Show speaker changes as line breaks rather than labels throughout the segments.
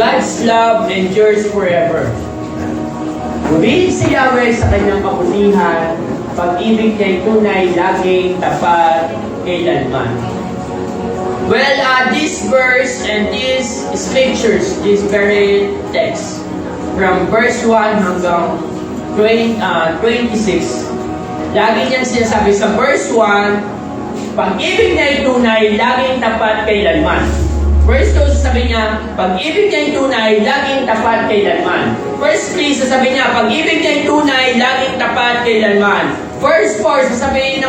God's love endures forever. Purihin si Yahweh sa kanyang kabutihan, pag-ibig niya'y tunay, laging tapat, kailanman. Well, this verse and these scriptures, this very text, from verse 1 hanggang 26, lagi niyang sinasabi sa verse 1, pag-ibig niya'y tunay, laging tapat, kailanman. Verse 2, sasabihin niya, pag-ibig niya'y tunay, laging tapat kailanman. Verse 3, sasabihin niya, pag-ibig niya'y tunay, laging tapat kailanman. Verse 4, sasabihin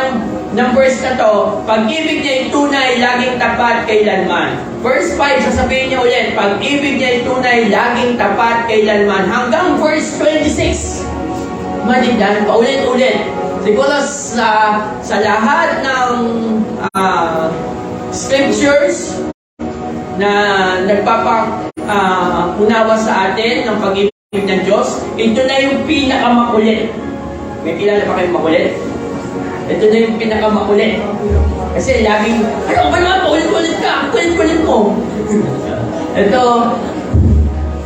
ng verse na to, pag-ibig niya'y tunay, laging tapat kailanman. Verse 5, sasabihin niya ulit, pag-ibig niya'y tunay, laging tapat kailanman. Hanggang verse 26. Malidan, paulit-ulit. Siguro sa lahat ng scriptures, na nagpapaunawa sa atin ng pag-ibig ng Diyos, ito na yung pinakamakulit. May kilala pa kayong makulit? Ito na yung pinakamakulit. Kasi laging, ano ba naman, paulit-ulit ka, kulit-kulit mo. Ito,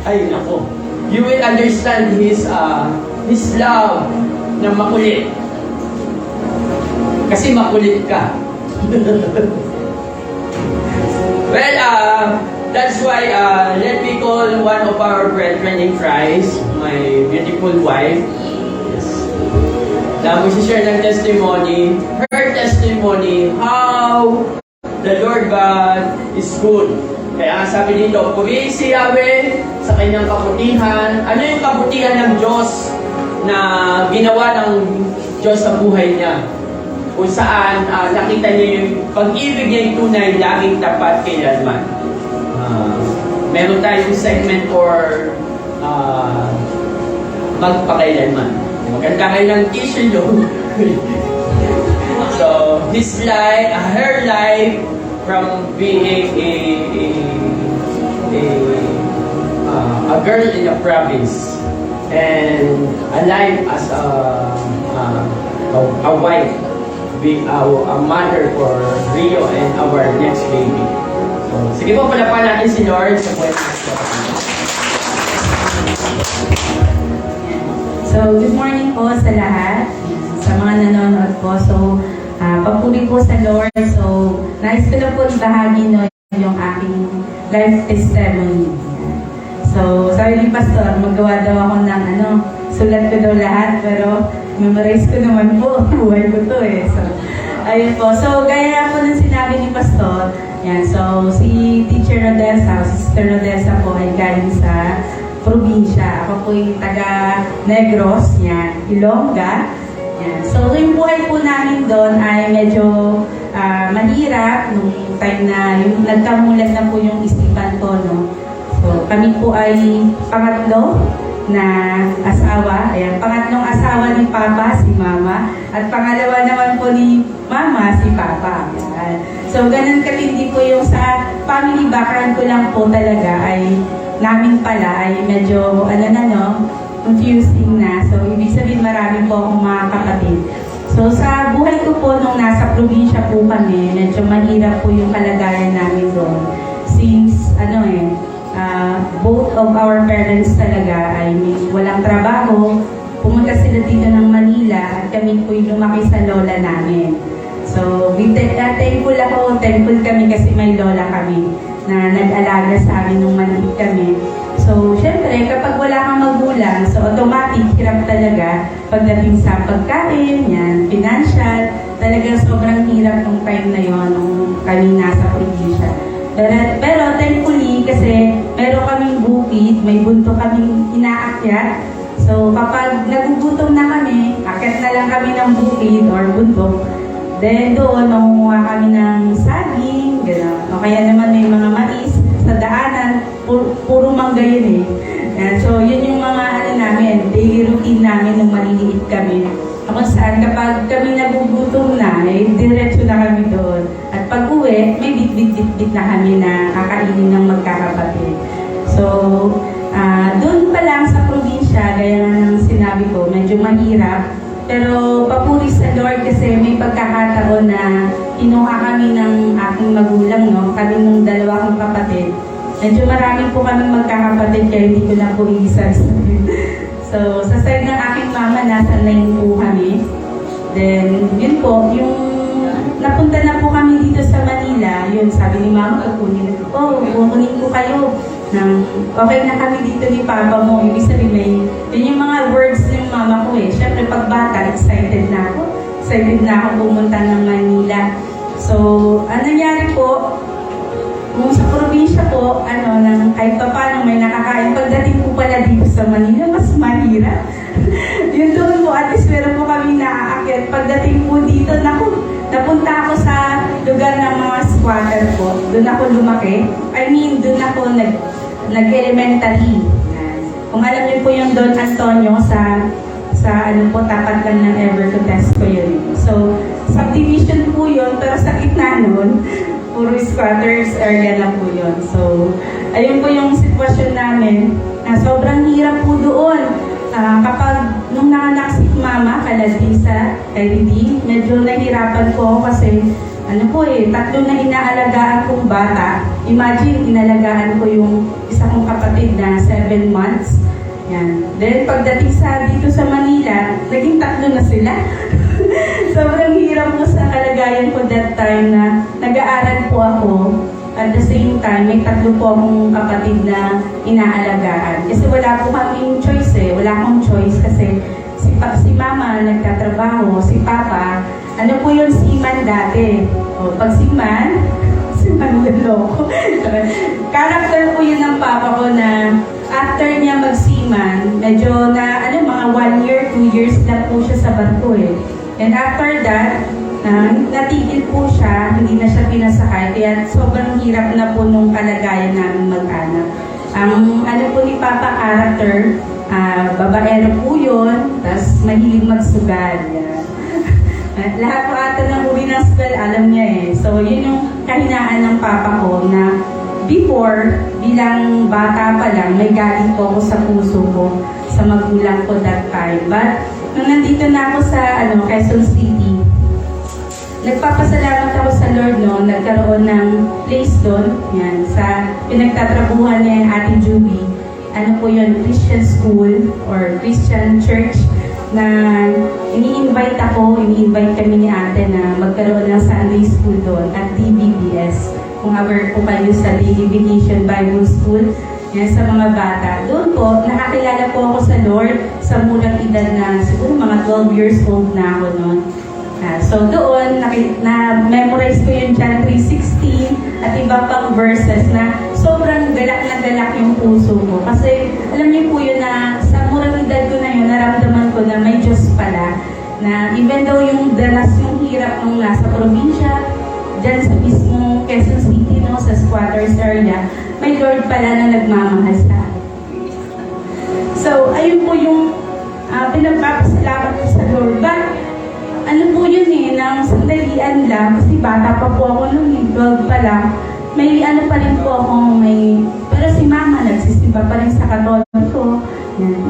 ay nako, you will understand His love na makulit. Kasi makulit ka. Well, that's why let me call one of our brethren in Christ, my beautiful wife. Yes. Na mag-share ng testimony, her testimony, how the Lord God is good. Kaya sabi dito, purihin si Yahweh sa kanyang kabutihan. Ano yung kabutihan ng Diyos na ginawa ng Diyos sa buhay niya? Kung saan nakita niya yung pag-ibig niya yung tunay, laging tapat kailanman. Meron tayong segment for magpakailanman. Maganda kayo ng tissue nyo. So, his life, her life, from being a girl in a province and a life as a wife, be a mother for Rio and our next baby. So, sige po, palapan natin si Lord sa kwento.
So, good morning po sa lahat, sa mga nanonood po. So, papuri po sa Lord. So, nais ko na po ibahagi yung aking life testimony. So, sabi ni Pastor, magawa daw ako ng sulat ko daw lahat, pero memorize ko naman po. Buhay ko to eh. So, ayun po. So, gaya po ng sinabi ni Pastor, yan. So, si Teacher Rodessa, Sister Rodessa po ay galing sa probinsya. Ako po yung taga Negros, yan. Ilongga. Yan. So, yung buhay po namin doon ay medyo mahirap nung time na yung nagkamulat na po yung isipan ko, no? So, kami po ay pangatlo na asawa. Ayan, pangatlong asawa ni Papa, si Mama. At pangalawa naman po ni Mama, si Papa. Ayan. So, ganun katindi po yung sa family background ko lang po talaga ay namin pala ay medyo, confusing na. So, ibig sabihin marami po akong mga kapatid. So, sa buhay ko po nung nasa probinsya po kami, medyo mahirap po yung kalagayan namin doon. Since, both of our parents talaga ay walang trabaho, pumunta sila dito ng Manila at kami po yung lumaki sa lola namin. So, thankful kami kasi may lola kami na nag-alaga sa amin nung maliit kami. So, syempre, kapag wala kang magulang, so automatic, hirap talaga pagdating sa pagkain, yan, financial, talagang sobrang hirap nung time na yon nung kami nasa probinsya. Pero thankfully, kasi meron kaming bukid, may bunto kaming inaakyat. So, kapag nagugutom na kami, akyat na lang kami ng bukid or bundok. Then doon, nangunguha kami ng saging, gano'n. O kaya naman may mga mais sa daanan, puro mangga yun eh. And so, yun yung mga namin, daily routine namin nung maliliit kami. Kung saan, kapag kami nagugutom na, diretso na kami doon. At pag uwi, may bit-bit na kami na kakainin ng magkakapatid. So, doon pa lang sa probinsya, gaya ng sinabi ko, medyo mahirap. Pero papuri sa Lord kasi may pagkakataon na kinuha kami ng aking magulang, no? Kami nung dalawa kong kapatid. medyo marami po kami magkakapatid kaya hindi ko na po iisa-isahin. So, sa side ng aking mama, nasa 9 po kami. Then, yun po, yung napunta na po kami dito sa Manila, yun, sabi ni mama, kukunin ko kayo. Okay na kami dito ni papa mo. Ibig sabihin, yun yung mga words ng mama ko eh. Siyempre, pag bata, excited na ako. Excited na ako pumunta ng Manila. So, ano nangyari po, nung sa probinsya po, kahit pa paano may nakakain, pagdating po pala dito sa Manila, mas mahirap. Yun doon po, at least meron po kami naaakyat. Pagdating po dito, napunta ako sa lugar ng mga squatter po. Doon ako lumaki. Doon ako nag-elementary. Kung alam niyo po yung Don Antonio sa tapat lang ng Evercotes ko yun. So, subdivision po yun, pero sa gitna nun, puro squatters area na po yun. So, ayun po yung sitwasyon namin. Sobrang hirap po doon. Kapag nung nanganak si mama, Kaladisa, Kailidi, medyo nahirapan po ako kasi tatlo na inaalagaan kong bata. Imagine, inalagaan ko yung isa kong kapatid na 7 months. Yan. Then, pagdating dito sa Manila, naging tatlo na sila. Sobrang hirap po sa kalagayan ko that time na nag-aaral po ako. At the same time, may tatlo po akong kapatid na inaalagaan. Kasi wala po kaming choice eh. Wala akong choice kasi si mama nagtatrabaho, si papa, po yun, seaman dati. Pag seaman loko. Character po yun ng papa ko na after niya mag-seaman, medyo na, mga 1 year, 2 years na po siya sa barko eh. And after that, natigil po siya, hindi na siya pinasakay, kaya sobrang hirap na po nung kalagayan namin mag-anak. Ang po ni Papa character, babaero po yun, tas mahilig magsugal. Lahat po ata ng uri ng sugal, alam niya eh. So, yun yung kahinaan ng Papa ko na before, bilang bata pa lang, may galing po ako sa puso ko, sa magulang ko that time. But, nung nandito na ako sa Quezon City, nagpapasalamat ako sa Lord, nagkaroon ng place doon, yan, sa pinagtatrabuhan niya yung Ate Juby. Po yun, Christian school or Christian church na ini-invite kami ni ate na magkaroon ng Sunday school doon at DBBS. Kung aware po kayo sa Daily Vacation Bible School, yan, sa mga bata. Doon po, nakakilala po ako sa Lord sa murang edad na siguro mga 12 years old na ako noon. So doon, na-memorize ko yung John 3:16 at iba pang verses na sobrang galak na galak yung puso ko. Kasi alam niyo po yun na sa murang edad ko na yun, naramdaman ko na may Diyos pala. Na even though yung danas yung hirap nung nasa probinsya, dyan sa mismong Quezon City, sa squatters area, may Lord pala na nagmamahal sa akin. So, ayun po yung pinagpapasalamat ko sa Lord. But, po yun nang sandalian lang, kasi bata pa po ako nung 12 pa lang, may pa rin po akong pero si mama nagsisimba pa rin sa Katoliko.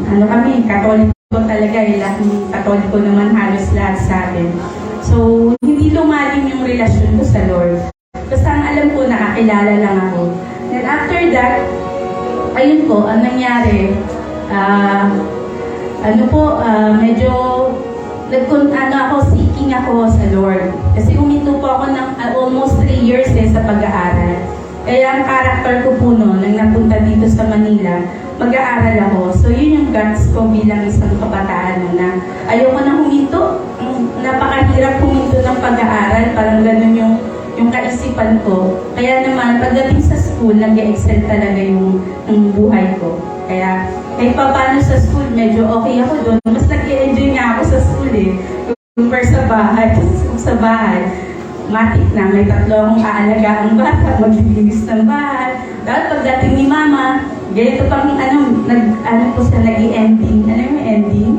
Kami, Katoliko talaga, laking Katoliko naman halos lahat sa atin. So, hindi lumalim yung relasyon ko sa Lord. Basta ang alam ko, nakakilala lang ako. Then after that, ayun po, ang nangyari, medyo seeking ako sa Lord. Kasi uminto po ako ng almost 3 years sa pag-aaral. Kaya ang character ko po noon, nang napunta dito sa Manila, mag-aaral ako. So yun yung guts ko bilang isang kabataan na ayoko na huminto. Napakahirap huminto ng pag-aaral. Parang ganun yung kaisipan ko. Kaya naman, pagdating sa school, nag-excel talaga yung buhay ko. Kaya kahit pa paano sa school, medyo okay ako doon. Mas nag-enjoy nga ako sa school eh. Compare sa bahay, matik na, may 3 akong aalagaan bata, maglilinis ng bahay. Dahil pagdating ni mama, ganito pang po siya nag-i-ending. Ano yung ending?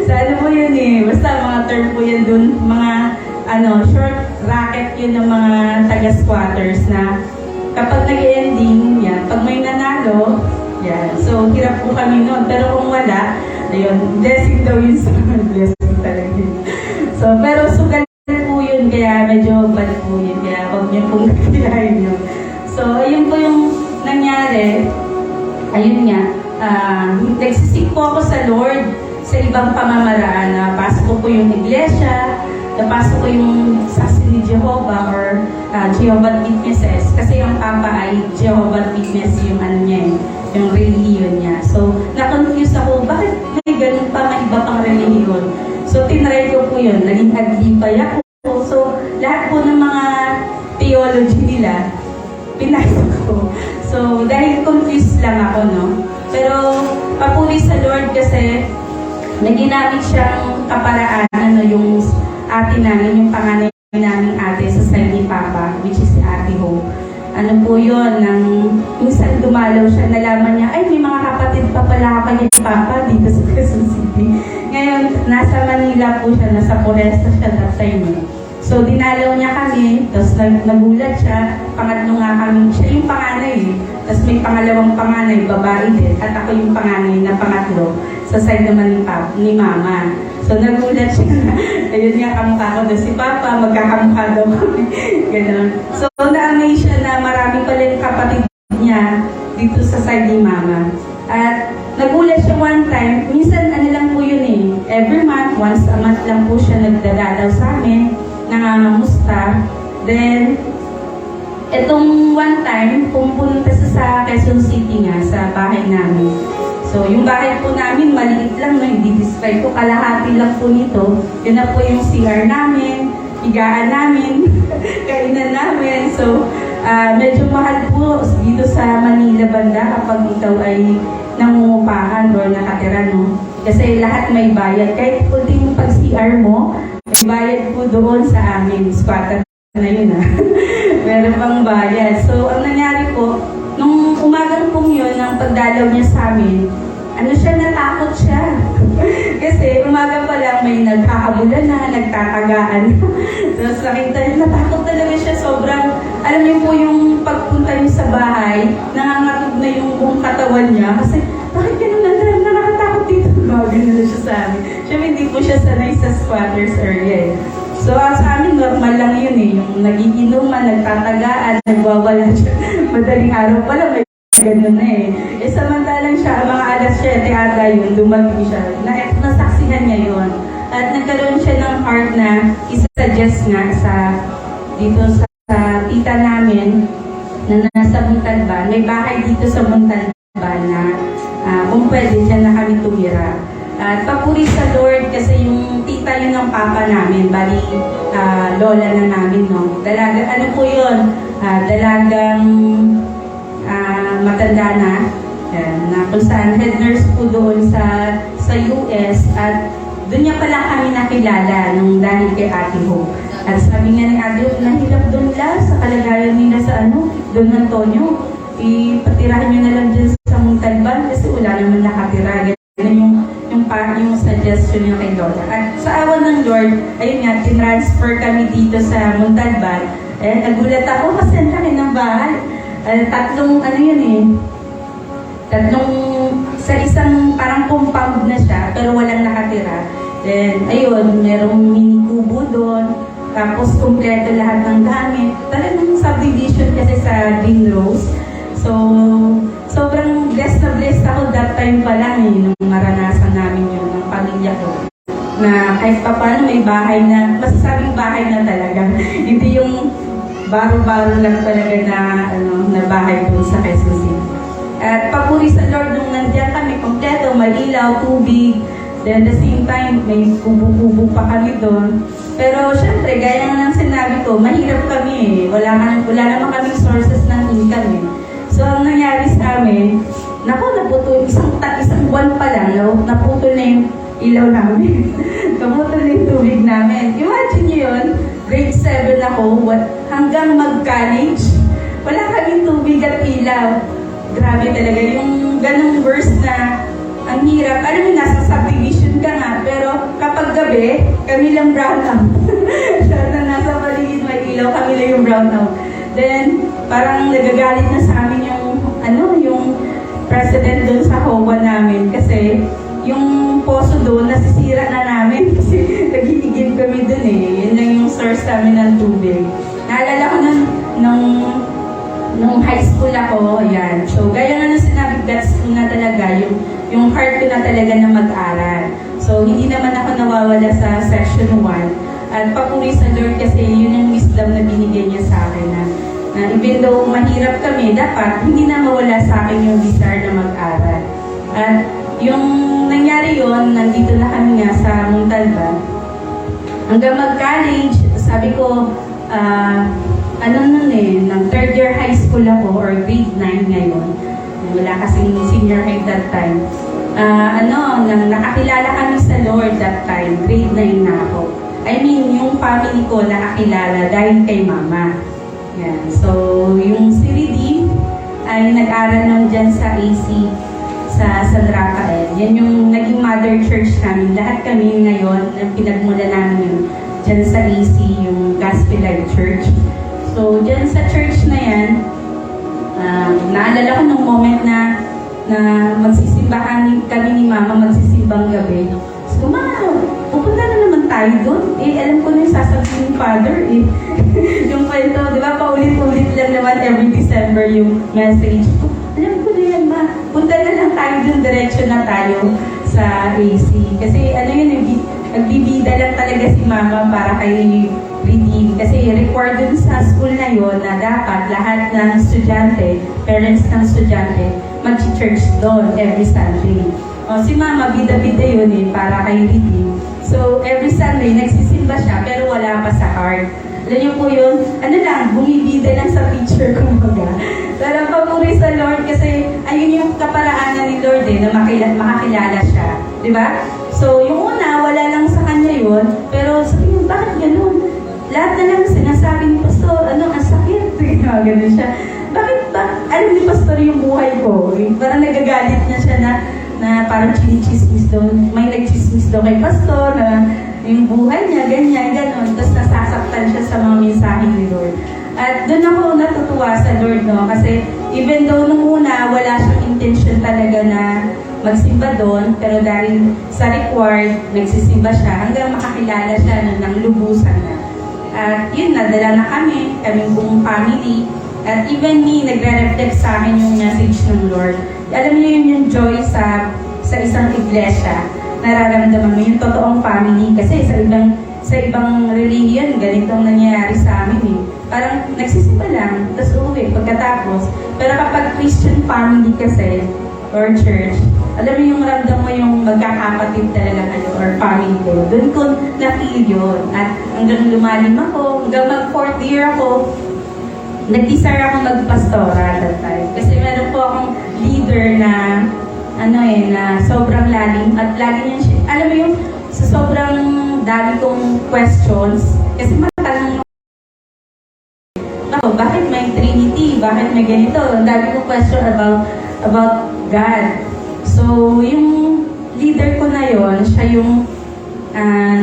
So po yun eh, basta mga term po yan dun, mga short racket yun ng mga taga-squatters na kapag nag-ending, yan, pag may nanalo, yan. So, hirap po kami noon. Pero kung wala, ayun, blessing daw yun sa blessing talaga yun. So, pero sugal po yun, kaya medyo bad po yun. Kaya huwag niyo pong nakilahin yun. So, ayun po yung ayun nga, nagsisik po ako sa Lord sa ibang pamamaraan. Napasok ko yung iglesia, napasok ko yung saksi ni Jehovah or Jehovah's Witnesses. Kasi yung papa ay Jehovah's Witness yung ano niya yung religion niya. So, na-confuse ako, bakit may ganun pa, may iba pang religion? So, tinry ko po yun, naging agripay ako. So, lahat po ng mga theology nila, pinasok ko. So, dahil confused lang ako, no? Pero, papuri sa Lord kasi may ginamit siyang kaparaan, yung ate namin, yung panganay namin ate sa side ni Papa, which is si Ate Hope. Ano po yun, nang minsan dumalaw siya, nalaman niya, ay, may mga kapatid pa pala kay Papa dito sa Quezon City. Ngayon, nasa Manila po siya, nasa Foresta siya that time. So, dinalaw niya kami, tapos nagulat siya, pangatlo nga kami, siya yung panganay tapos may pangalawang panganay, babae din, at ako yung panganay na pangatlo, sa side naman ni Mama. So, nagulat siya na, ayun nga, kamukha ko doon si Papa, magkakamukha daw kami, gano'n. So, na-amaze siya na marami pala yung kapatid niya dito sa side ni Mama. At nagulat siya one time, minsan ano lang po yun every month, once a month lang po siya nagdadalaw sa amin, nangangamusta. Then, etong one time, pumunta sa Quezon City nga, sa bahay namin. So, yung bahay po namin, maliit lang, hindi-describe ko, kalahati lang po nito. Yun na po yung CR namin, higaan namin, kainan namin. So, medyo mahal po dito sa Manila banda kapag ikaw ay nangungupahan or nakatira, no? Kasi lahat may bayad. Kahit kunti yung pag-CR mo, may bayad po doon sa amin. Squatter na yun, meron pang bayad. So, ang nangyari po, nung umagang pong yun, ang pagdalaw niya sa amin, ano siya, natakot siya. Kasi umaga pa lang may nagkakabulan na, nagtatagaan. Tapos nakita niya, natakot talaga siya. Sobrang, alam niyo po yung pagpunta niya sa bahay, nangangatog na yung buong katawan niya. Kasi, bakit ganun na nakatakot dito? Ganun na siya sa amin. Siyempre, hindi po siya sanay sa squatters area So, sa amin, normal lang yun yung nagiinuman, nagtatagaan, nagwawala siya. Madaling araw pala, may ganun na samantalang siya, mga alas 7 ata yun, dumating siya. Nasaksihan niya yun. At nagkaroon siya ng heart na isa-suggest nga dito sa tita namin na nasa Montalban. May bahay dito sa Montalban na kung pwede dyan na kami tumira. At papuri sa Lord kasi yung tita yun ng papa namin, bali lola na namin, no? Dalaga, ano po yun? Dalagang matanda na kung saan head nurse po doon sa US at doon niya pala kami nakilala nung dahil kay Ate Hope. At sabi nga ni Ate Hope, nahilap doon lang sa kalagayan nila sa Don Antonio. Ipatirahan niyo na lang dyan sa Montalban kasi wala naman nakatira. Ganun yung suggestion niya kay Lola. At sa awan ng Lord, ayun nga, tinransfer kami dito sa Montalban. Nagulat ako kasi ang laki ng bahay. Tatlong sa isang parang compound na siya, pero walang nakatira. Then, ayun, merong mini kubo doon. Tapos, kumpleto lahat ng gamit. Talagang subdivision kasi sa Green Rose. So, sobrang blessed ako that time pa lang nung maranasan namin yun, ng pamilya ko. Na kahit pa paano may bahay na, masasabing bahay na talaga. Hindi yung baro-baro lang talaga na bahay doon sa Quezon City. At papuri sa Lord nung nandiyan kami, kompleto, malilaw, tubig. Then at the same time, may kubo-kubo pa kami doon. Pero syempre, gaya nga ng sinabi ko, mahirap kami wala naman kaming sources ng income So ang nangyari sa amin, naputol, isang buwan pa lang, naputol na yung ilaw namin. Naputol na yung tubig namin. Imagine nyo yun, grade 7 ako, hanggang mag-college, wala kaming tubig at ilaw. Grabe talaga, yung ganong verse na ang hirap. Alam mo, nasa subdivision ka nga, pero kapag gabi, kami lang brown out. Nasa paligid may ilaw, kami lang yung brown out. Then, parang nagagalit na sa amin yung president doon sa HOA namin kasi yung poso doon, nasisira na namin kasi nag-iigib kami doon Yun lang yung source namin ng tubig. Naalala ko nung high school ako, yan. So, gaya nga na sinabi, that's ko na talaga, yung heart ko na talaga na mag-aral. So, hindi naman ako nawawala sa section 1. At papuri sa Lord kasi yun yung wisdom na binigay niya sa akin na even though mahirap kami, dapat hindi na mawala sa akin yung desire na mag-aral. At yung nangyari yun, nandito na kami nga sa Montalban. Hanggang mag-college, sabi ko, ng third year high school ako or grade 9 ngayon. Wala kasing senior high that time. Nang nakakilala kami sa Lord that time, grade 9 na ako. I mean, yung family ko nakakilala dahil kay mama. Yan. So, yung si Redeem ay nag-aral lang dyan sa AC, sa San Rafael. Yan yung naging mother church namin. Lahat kami ngayon, ang pinagmula namin yun, dyan sa AC, yung Gospel Life Church. So, dyan sa church na yan, naalala ko nung moment na magsisimba kami ni mama, magsisimbang gabi. So, pupunta na naman tayo doon. Alam ko na yung sasabihin ni Father, yung kwento, di ba, paulit-ulit lang naman every December yung message ko. Alam ko na yan, ma. Punta na lang tayo doon, diretso na tayo sa AC. Kasi nagbibida lang talaga si Mama para kay Redeem. Kasi required dun sa school na yon na dapat lahat ng estudyante, parents ng estudyante, mag-church doon every Sunday. Si Mama, bida-bida yun para kay Redeem. So, every Sunday, nagsisimba siya, pero wala pa sa heart. Alam niyo po yun, bumibida lang sa picture, kumbaga. Pero papuri sa Lord kasi ayun yung kaparaanan ni Lord na makakilala siya. Di ba? So, yung una, wala lang sa kanya yun, pero sabi niya, bakit ganun? Lahat na lang sinasabi ni Pastor, ang sakit. Ganun siya. Bakit ba? Alam ni Pastor yung buhay ko. Parang nagagalit na siya na parang chinichismis doon. May nagchismis daw kay Pastor na yung buhay niya, ganyan, gano'n. Tapos nasasaktan siya sa mga mensahe ni Lord. At doon ako natutuwa sa Lord, no? Kasi even though nung una, wala siyang intention talaga na magsimba doon, pero dahil sa required, nagsisimba siya hanggang makakilala siya ng lubusan na. At yun, nadala na kaming buong family. At even me, nagre-reflect sa akin yung message ng Lord. Alam niyo yun yung joy sa isang iglesia. Nararamdaman mo yung totoong family. Kasi sa ibang religion, ganitong nangyayari sa amin eh. Parang nagsisimba lang, tapos uuwi pagkatapos. Pero kapag Christian family kasi, or church, alam mo yung ramdam mo yung magkakapatid talaga kayo or family kayo. Doon ko na-feel yun. At hanggang lumalim ako, hanggang mag-4th year ako, nag-desire ako magpastora that time. Kasi meron po akong leader na na sobrang lalim at lagi niya siya, alam mo yung sa sobrang dami kong questions, kasi matanong ako, bakit may Trinity? Bakit may ganito? Ang dami kong question about God. So, yung leader ko na yon, siya yung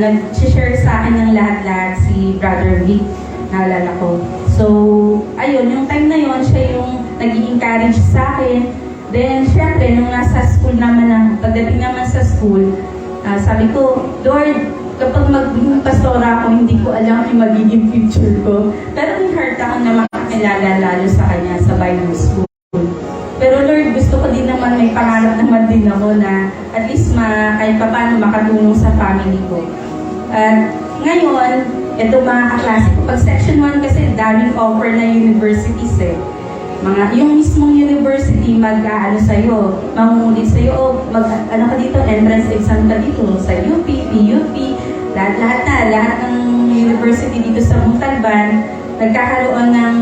nag-share sa akin ng lahat-lahat, si Brother Vic, naalala ko. So, ayun, yung time na yon, siya yung nag-i-encourage sa akin. Then, syempre, nung nasa school naman, pagdating naman sa school, sabi ko, Lord, kapag maging pastora ako, hindi ko alam yung magiging future ko. Pero may heart ako na makakilala lalo sa kanya sa Bible school. Pero Lord, gusto ko din naman, may pangarap naman din ako na at least kahit pa paano makatulong sa family ko. At ngayon, ito mga kaklase ko, pag section 1 kasi daming offer na universities eh. Yung mismong university sa'yo, mangungulit sa'yo, ka dito, entrance exam ka dito, sa UP, PUP, lahat ng university dito sa Montalban, nagkakaroon ng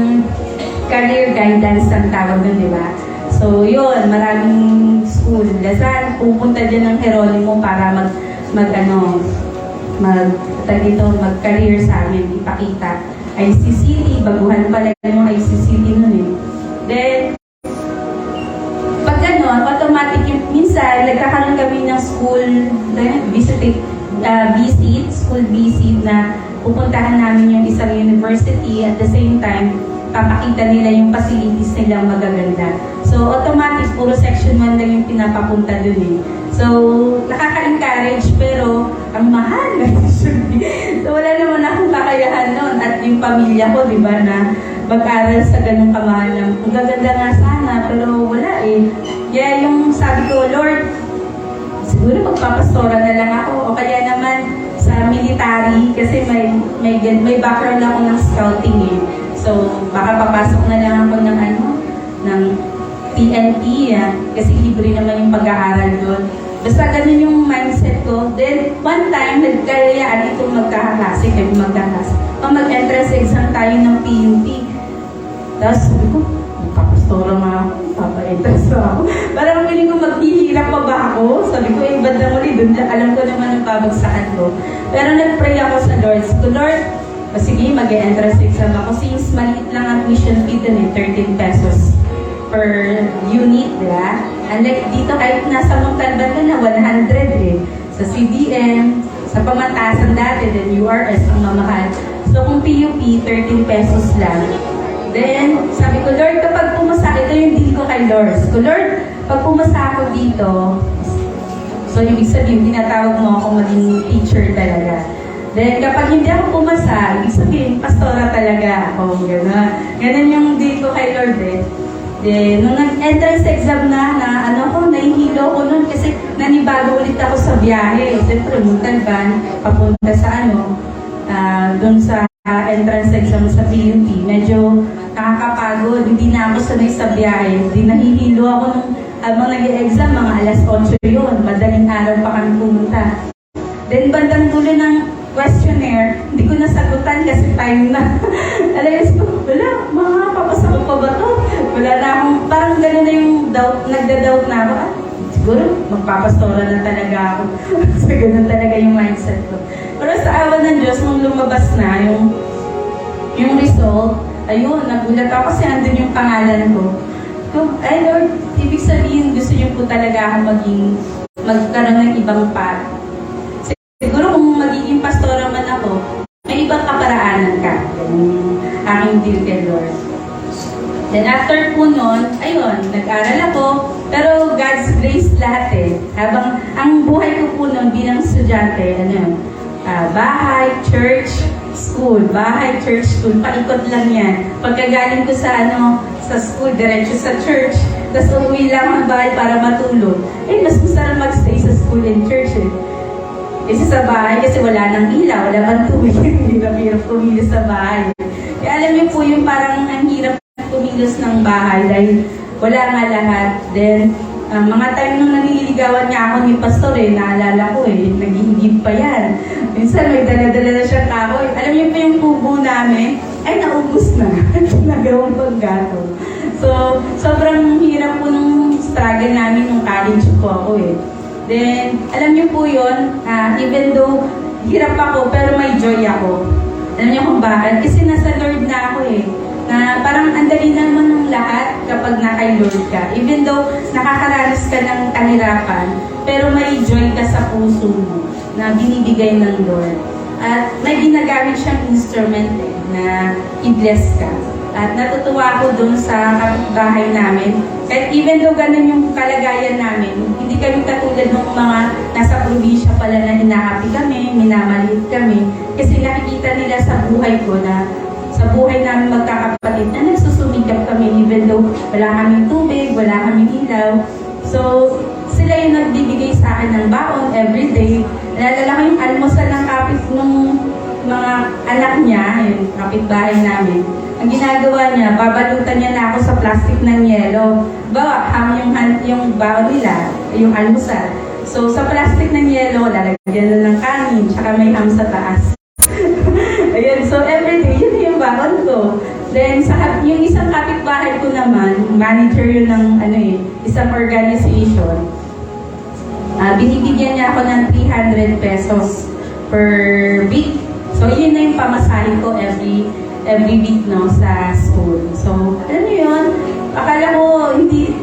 career guidance ang tawag nun, di ba? So, maraming school. Lasal, pupunta dyan ng Heronimo para mag-career sa amin, ipakita. ICCT, baguhan pala yung ICCT nun eh. Then, pag automatic yung, minsan, nagkakaroon kami ng school school visit na pupuntahan namin yung isang university at the same time, papakita nila yung facilities nilang magaganda. So, automatic, puro section 1 lang yung pinapapunta dun eh. So, nakaka-encourage pero ang mahal. So, wala naman akong kakayahan nun. At yung pamilya ko, di ba, na mag-aral sa ganung kamahal ng ang gaganda nga sana, pero wala eh. Kaya yung sabi ko, Lord, siguro magpapastora na lang ako, o kaya naman sa military, kasi may background ako ng scouting eh. So, baka papasok na lang ako ng TNT, kasi libre naman yung pag-aaral doon. Basta ganun yung mindset ko. Then, one time, nagkayaan itong magkakaklase, kaya magkaklase. Mag-entrance exam tayo ng PUP. Tapos, sabi ko, magpapastora nga ako, papa-entrance pa ako. Parang feeling ko, maghihirap pa ba ako? Sabi ko, banda muli, doon alam ko naman ang babagsakan ko. Pero nag-pray ako sa Lord. Sabi ko, Lord, sige, mag-entrance exam ako. Since maliit lang ang tuition fee dun 13 pesos per unit, diba? Unlike dito, kahit nasa Montalban ka na, 100 eh. Sa CDM, sa pamantasan dati, then URS ang mamahal. So, kung PUP, 13 pesos lang. Then, sabi ko, Lord, kapag pumasa, ito yung deal ko kay Lord. So, Lord, pag pumasa ako dito, so, ibig sabihin, tinatawag mo ako maging teacher talaga. Then, kapag hindi ako pumasa, ibig sabihin, pastora talaga ako. Ganun yung deal ko kay Lord eh. Then, nung nag-entrance exam na nahihilo ko nun kasi nanibago ulit ako sa biyahe. Siyempre, Montalban, papunta sa doon sa entrance exam sa PUP. Medyo nakakapagod, hindi na ako sanay sa biyahe. Hindi nahihilo ako nung habang nag-exam, mga alas 8 yun. Madaling araw pa kami pumunta. Then, bandang dulo ng questionnaire, hindi ko nasagutan kasi time na. Alayos ko, wala, papasa ko pa ba to? Wala na akong, parang gano'n na yung doubt, nagda-doubt na ako. Siguro, magpapastora na talaga ako. So, gano'n talaga yung mindset ko. Pero sa awa ng Diyos, nung lumabas na yung result, ayun, nagulat ako kasi andun yung pangalan ko. So, ay Lord, ibig sabihin, gusto niyo po talaga ako magkaroon ng ibang path. Siguro kung magiging pastora man ako, may ibang kaparaanan ka. Yung aking deal kay Lord. Then after po nun, ayun, nag-aral ako. Pero God's grace lahat eh. Habang ang buhay ko po nun bilang estudyante, bahay, church, school. Bahay, church, school. Paikot lang yan. Pagkagaling ko sa school, diretso sa church. Tapos uuwi lang ang bahay para matulog. Mas masarap magstay sa school and church eh. Kasi sa bahay, kasi wala nang ilaw, wala pang tubig, hindi na hirap kumilos sa bahay. Kaya alam niyo po yung parang ang hirap kumilos ng bahay dahil wala nga lahat. Then, mga time nung naniligawan niya ako ni Pastor naalala ko naghihigib pa yan. Minsan may dala-dala na siyang kahoy. Alam niyo po yung kubo namin, ay naubos na. Nagawang paggato. So, sobrang hirap po nung struggle namin nung college po ako Then, alam niyo po yun, even though hirap ako, pero may joy ako. Alam niyo kung bakit? Kasi nasa Lord na ako Na parang andali naman ng lahat kapag na-kay Lord ka. Even though nakakaranas ka ng kahirapan, pero may joy ka sa puso mo na binibigay ng Lord. At may ginagamit siyang instrument na i-bless ka. At natutuwa ako dun sa kapitbahay namin. Kahit even though ganun yung kalagayan namin, hindi kami katulad ng mga nasa probinsya pala na hinaapi kami, minamaliit kami. Kasi nakikita nila sa buhay ko na sa buhay namin magkakapatid na nagsusumikap kami even though wala kaming tubig, wala kaming ilaw. So, sila yung nagbibigay sa akin ng baon everyday. Nalala ko yung almusal ng kapit ng mga anak niya, yung kapitbahay namin. Ang ginagawa niya, babalutan niya na ako sa plastic ng yelo. Bawa, yung baon nila, yung almusal. So, sa plastic ng yelo, lalagyan na ng kanin, tsaka may ham sa taas. Ayun, so everyday, yun yung baon ko. Then, yung isang kapitbahay ko naman, manager yun ng isang organization. Binibigyan niya ako ng 300 pesos per week. So, yun na yung pamasahe ko every week sa school. So, alam niyo yun, akala ko hindi,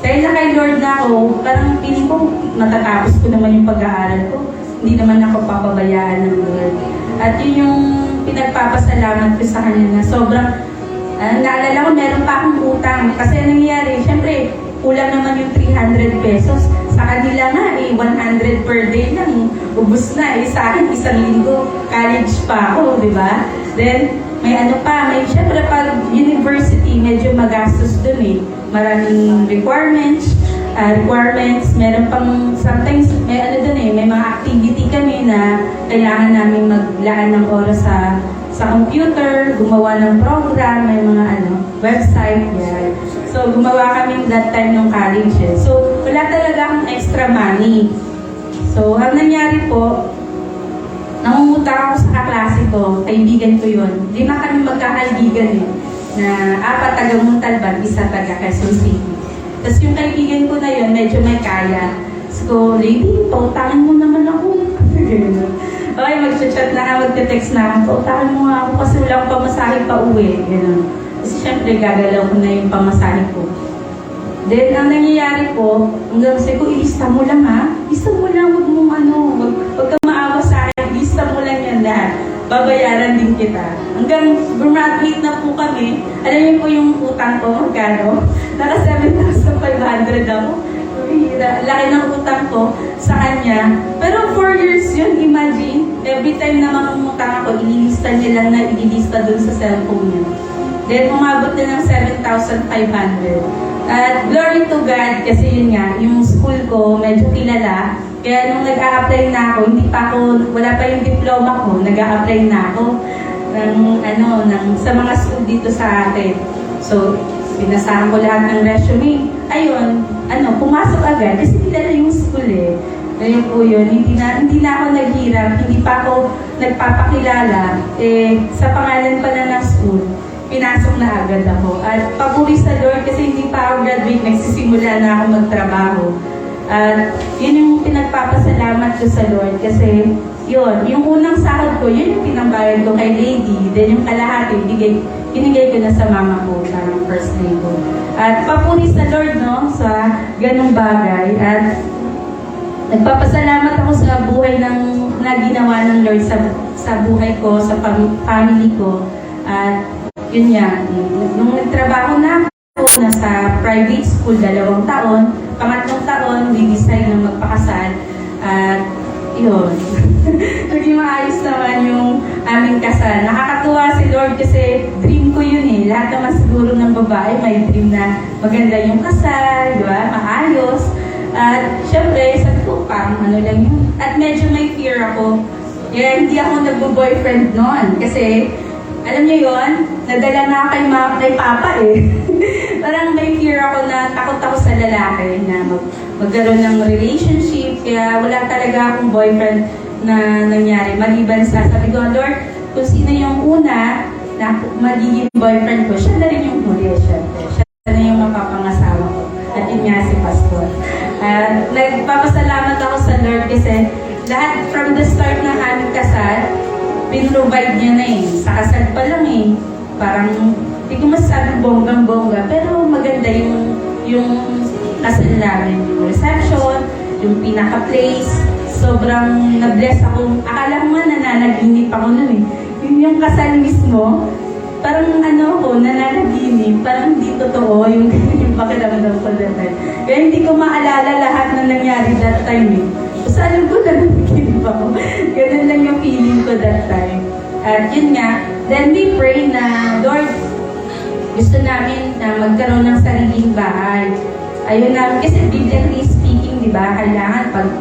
dahil na kay Lord na ako, parang piling ko matatapos ko naman yung pag-aaral ko. Hindi naman ako papabayaan ng Lord. At yun yung pinagpapasalamat ko sa Kanya na sobrang, naalala ko meron pa akong utang. Kasi nangyayari, syempre, kulang naman yung 300 pesos. Sa kanila nga, 100 per day lang. Ubus na, sa akin, isang linggo, college pa ako, di ba? Then, may ano pa, may syempre pag university, medyo magastos dun eh. Maraming requirements, meron pang sometimes may ano dun eh, may mga activity kami na kailangan namin maglaan ng oras sa computer, gumawa ng program, may mga website, yan. So, gumawa kami that time ng college eh. So, wala talaga akong extra money. So, ang nangyari po, nangungutang ako sa kaklase ko, kaibigan ko yun. 5 kami magkakaibigan eh, na 4 taga Montalban, 1 taga Quezon City. Tapos yung kaibigan ko na yun, medyo may kaya. So, lady, pautangin mo naman ako. Okay, mag-chat na, mag-text na ako, pautangin mo nga ako kasi wala akong pamasahe pa uwi. Kasi syempre, gagalaw ko na yung pamasahe ko. Then, ang nangyayari po, hanggang sabi ko, ilista mo lang ha. Ilista mo lang, huwag ka maawa sa akin. Ilista mo lang yan lahat. Babayaran din kita. Hanggang graduate na po kami. Alam niyo po yung utang ko, magkano? Naka 7,500 ako. Laki ng utang ko sa kanya. Pero 4 years yun, imagine. Every time na mamumutang ako, ililista niya lang na ililista dun sa cellphone niya. Then, umabot na ng 7,500. At glory to God, kasi yun nga, yung school ko medyo kilala. Kaya nung nag-a-apply na ako, wala pa yung diploma ko, nag-a-apply na ako sa mga school dito sa atin. So, pinasahan ko lahat ng resume. Ayun, pumasok agad kasi kilala yung school eh. Ngayon po yun, hindi na ako naghirap, hindi pa ako nagpapakilala. Sa pangalan pala ng school, pinasok na agad ako. At papuri sa Lord kasi hindi pa ako graduate, nagsisimula na ako magtrabaho. At yun yung pinagpapasalamat ko sa Lord kasi yun, yung unang sahod ko, yun yung pinambayad ko kay lady. Then yung kalahati, binigay ko na sa mama ko, parang first day ko. At papuri sa Lord, no, sa ganung bagay. At nagpapasalamat ako sa buhay na ginawa ng Lord sa buhay ko, sa family ko. At yun nga, nung nagtrabaho na ako, nasa private school, 2 taon, pangatlong taon, di-decide na magpakasal. At yun, naging maayos naman yung aming kasal. Nakakatuwa si Lord kasi dream ko yun eh. Lahat naman siguro ng babae may dream na maganda yung kasal, di ba? Maayos. At syempre, sabi ko, parang lang yun. At medyo may fear ako. Kaya hindi ako nagbo-boyfriend noon kasi alam niyo yun, nadala na kay Papa eh. Parang may fear ako na takot ako sa lalaki na magkaroon ng relationship. Kaya wala talaga akong boyfriend na nangyari. Maliban sa sabi ko, Lord, kung sino yung una na magiging boyfriend ko, siya na rin yung huli. Siya na yung mapapangasawa ko. At yun nga si Pastor. Nagpapasalamat ako sa Lord kasi lahat from the start ng aming kasal, pinrovide niya na eh. Sa kasal pa lang eh. Parang, hindi ko masasabi bonggang-bongga, pero maganda yung kasal namin. Yung reception, yung pinaka-place. Sobrang na-bless ako. Akala ko nga nananaginip ako nun eh. Yung kasal mismo, parang nananaginip. Parang hindi totoo yung pakiramdam ko that time. Kaya hindi ko maalala lahat na nangyari that time eh. So, alam ko na nagiginig ako. Ganun lang yung feeling ko that time. At yun nga, then we pray na, Lord, gusto namin na magkaroon ng sariling bahay. Ayun namin, kasi biblically speaking, di ba, kailangan pag,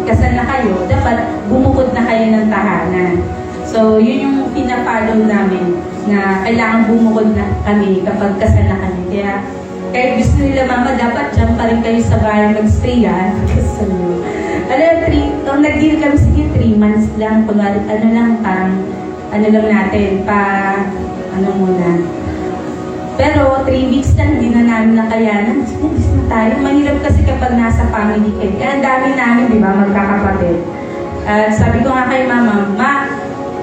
kasal na kayo, dapat bumukod na kayo ng tahanan. So, yun yung pinapalo namin, na kailangan bumukod na kami kapag kasal na kami. Kaya, kahit gusto nila, Mama, dapat dyan pa rin kayo sa bahay mag-stay, ha? Gusto nyo. Nung nag-deal kami, sige, 3 months lang, kunwari, parang, lang natin, muna. Pero, 3 weeks lang, hindi na namin nakayanan. Sige, gusto na tayo. Mahirap kasi kapag nasa family kayo. Kaya ang dami namin, di ba, magkakapatid. Sabi ko nga kay Mama,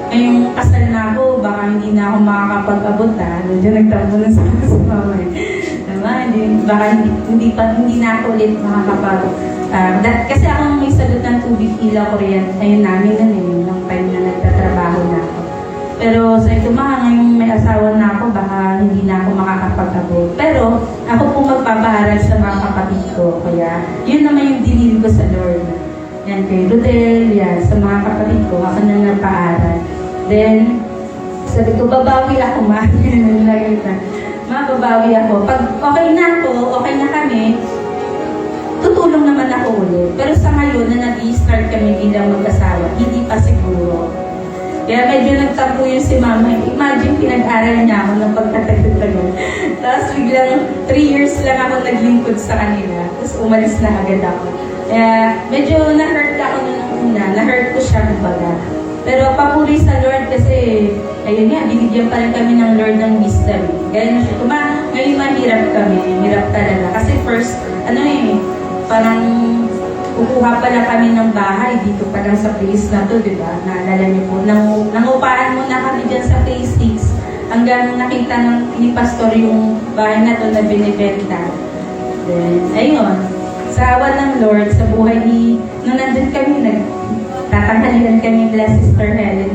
ngayong kasal na ako, baka hindi na ako makakapag-abot, ha? Nandiyan nagtampo na sa Mama, eh. Baka hindi na ako ulit makakapag. Kasi ako may sagot ng tubig ilaw ko rin. Ayun namin nung time na nagtatrabaho na ako. Pero sa ito ngayong may asawa na ako, baka hindi na ako makakapag-abot. Pero ako po magpapaharal sa mga kapatid ko. Kaya yun naman yung dinil ko sa Lord. Yan kay Rodel, yan, sa mga kapatid ko, ako na nagpaaral. Then, Sabi ko, babawi ako, ma. Lagi na. Ma, babawi ako. Pag okay na ako, okay na kami, tutulong naman ako ulit. Pero sa ngayon na nag-i-start kami bilang mag-asawa, hindi pa siguro. Kaya medyo nagtampo yung si mama. Imagine, pinag-aral niya ako ng pagkatagal-tagal. Tapos biglang 3 years lang ako naglingkod sa kanila. Tapos umalis na agad ako. Kaya medyo na-hurt ako nung una. Na-hurt ko siya, kumbaga. Pero papuri sa Lord kasi, ayun nga, binigyan pa rin kami ng Lord ng wisdom. Kaya ngayon mahirap kami. Hirap talaga. Kasi first, parang kukuha pala kami ng bahay dito pa lang sa place na to, di ba? Naalala niyo po. Nangupahan muna kami dyan sa phase 6 hanggang nakita ni Pastor yung bahay na to na binibenta. Then, ayun. Sa awa ng Lord, sa buhay nung nandun kami, nagtatangkalilan kami nila Sister Helen.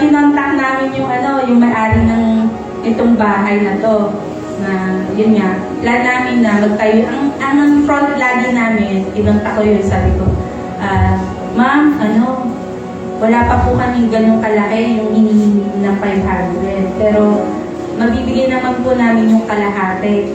Kinontak namin yung may-ari ng itong bahay na to. Na yun nga, plan namin na magtayo. Ang front lagi namin, inunta ko yun, sabi ko, ma'am, wala pa po kami ganun kalaki yung hinihingi na 500. Pero mabibigyan naman po namin yung kalahati.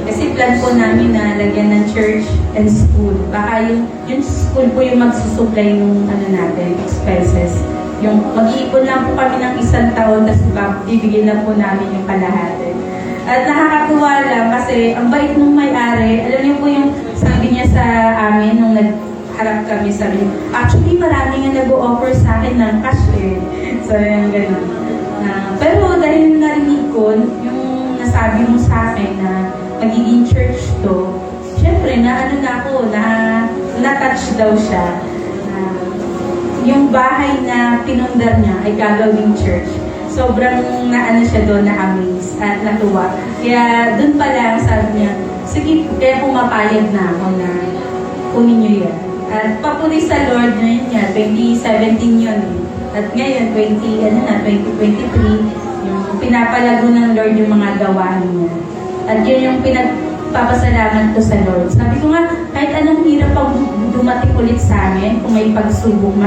Kasi plan po namin na lagyan ng church and school. Baka yung school po yung magsusupply ng natin, expenses. Yung mag-iipon lang po kami ng 1 taon, tapos bibigyan na po namin yung kalahati. At nakakatuwa lang kasi ang bait nung may-ari, alam niyo po yung sabi niya sa amin nung nagharap kami, sabi niya, actually marami nga nag-o-offer sa akin ng cash eh. So yung gano'n. Pero dahil narinig ko, yung nasabi mo sa akin na magiging church to, syempre na na-touch daw siya. Yung bahay na pinundar niya ay gagawing church. Sobrang siya doon, na-amaze at natuwa. Kaya doon pa lang sabi niya, sige, kaya pumapayag na ako na kunin niyo yan. At papuri sa Lord na yun nga, 2017 yun. At ngayon, 2023, yung pinapalago ng Lord yung mga gawain niya. At yun yung pinagpapasalamat ko sa Lord. Sabi ko nga, kahit anong hirap pag dumating ulit sa amin, kung may pagsubok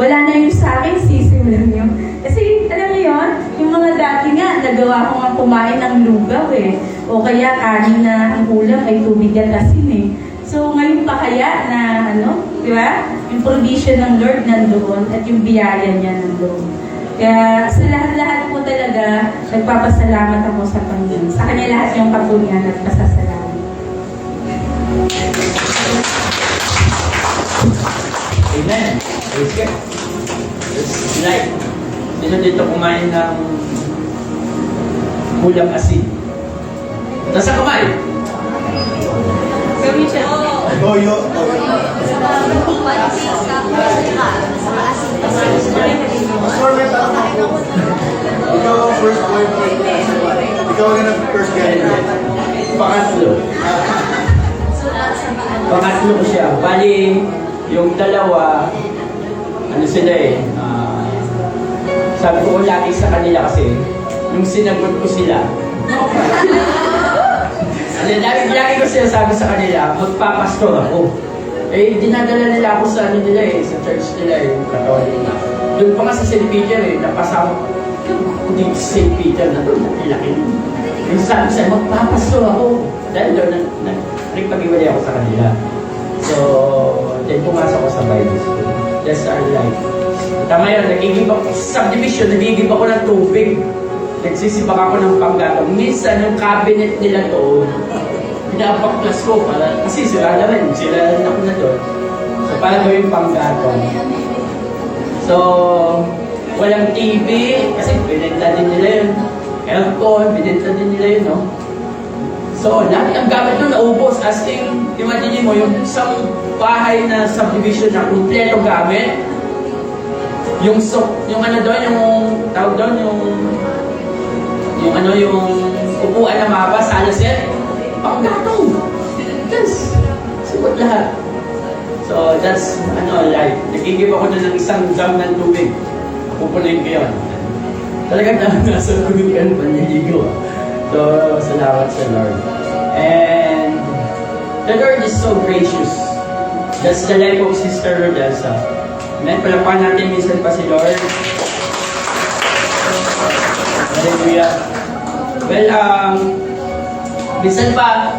wala na yung sa akin, sisimulan yun. Kasi, alam mo yun, yung mga dati nga, nagawa ko nga kumain ng lugaw eh. O kaya kanin na ang ulam ay tubig at asin eh. So, ngayon pa kaya na, di ba? Yung provision ng Lord nandoon at yung biyaya niya nandoon. Kaya sa lahat-lahat po talaga, nagpapasalamat ako sa Panginoon. Sa kanya lahat yung kapurihan at pasasalamat.
Amen. Praise God. It's like, sino dito kumain ng ulam asin? Nasa kamay?
Gawin siya.
Toyo. Pastor, may tanong ako. Ikaw ang first boyfriend. Ikaw ang first girlfriend.
Pangatlo. Pangatlo ko siya. Bali, yung dalawa, sila sabi ko lagi sa kanila kasi, nung sinagot ko sila, lagi ko sila sabi sa kanila, magpapastor ako. Dinadala nila ako sa sa church nila yung Catholic na. Doon pa nga sa St. Peter napasama ko dito sa St. Peter na doon, laki. Yung sabi sa'yo, magpapastor ako. Dahil doon, nagpag-iwalay ako sa kanila. So, then pumasok ako sa Bible school. That's our life. Tama yun, subdivision, nagigib ako ng tubig. Nagsisibak ako ng panggatong. Minsan, yung cabinet nila doon, pinapaklas ko para, kasi sila naman ako na doon. So, para gawin panggatong. So, walang TV, kasi binenta din nila yun. Aircon, binenta din nila yun, no? So, lahat ang gamit doon naubos. As in, imagine mo, yung isang bahay na subdivision na kumpleto gamit, yung doon, yung tawag doon, yung upuan na mapa, sala set, panggatong. Yes. Sigot lahat. So, that's, life. Nagigib ako na ng isang jam ng tubig. Pupunin ko yun. Talagang nasa tubig ka ng panliligo. So, salamat sa Lord. And the Lord is so gracious. That's the life of Sister Rodelsa. Amen. Palapakan natin minsan pa si Lord. Hallelujah. Well, bisan pa,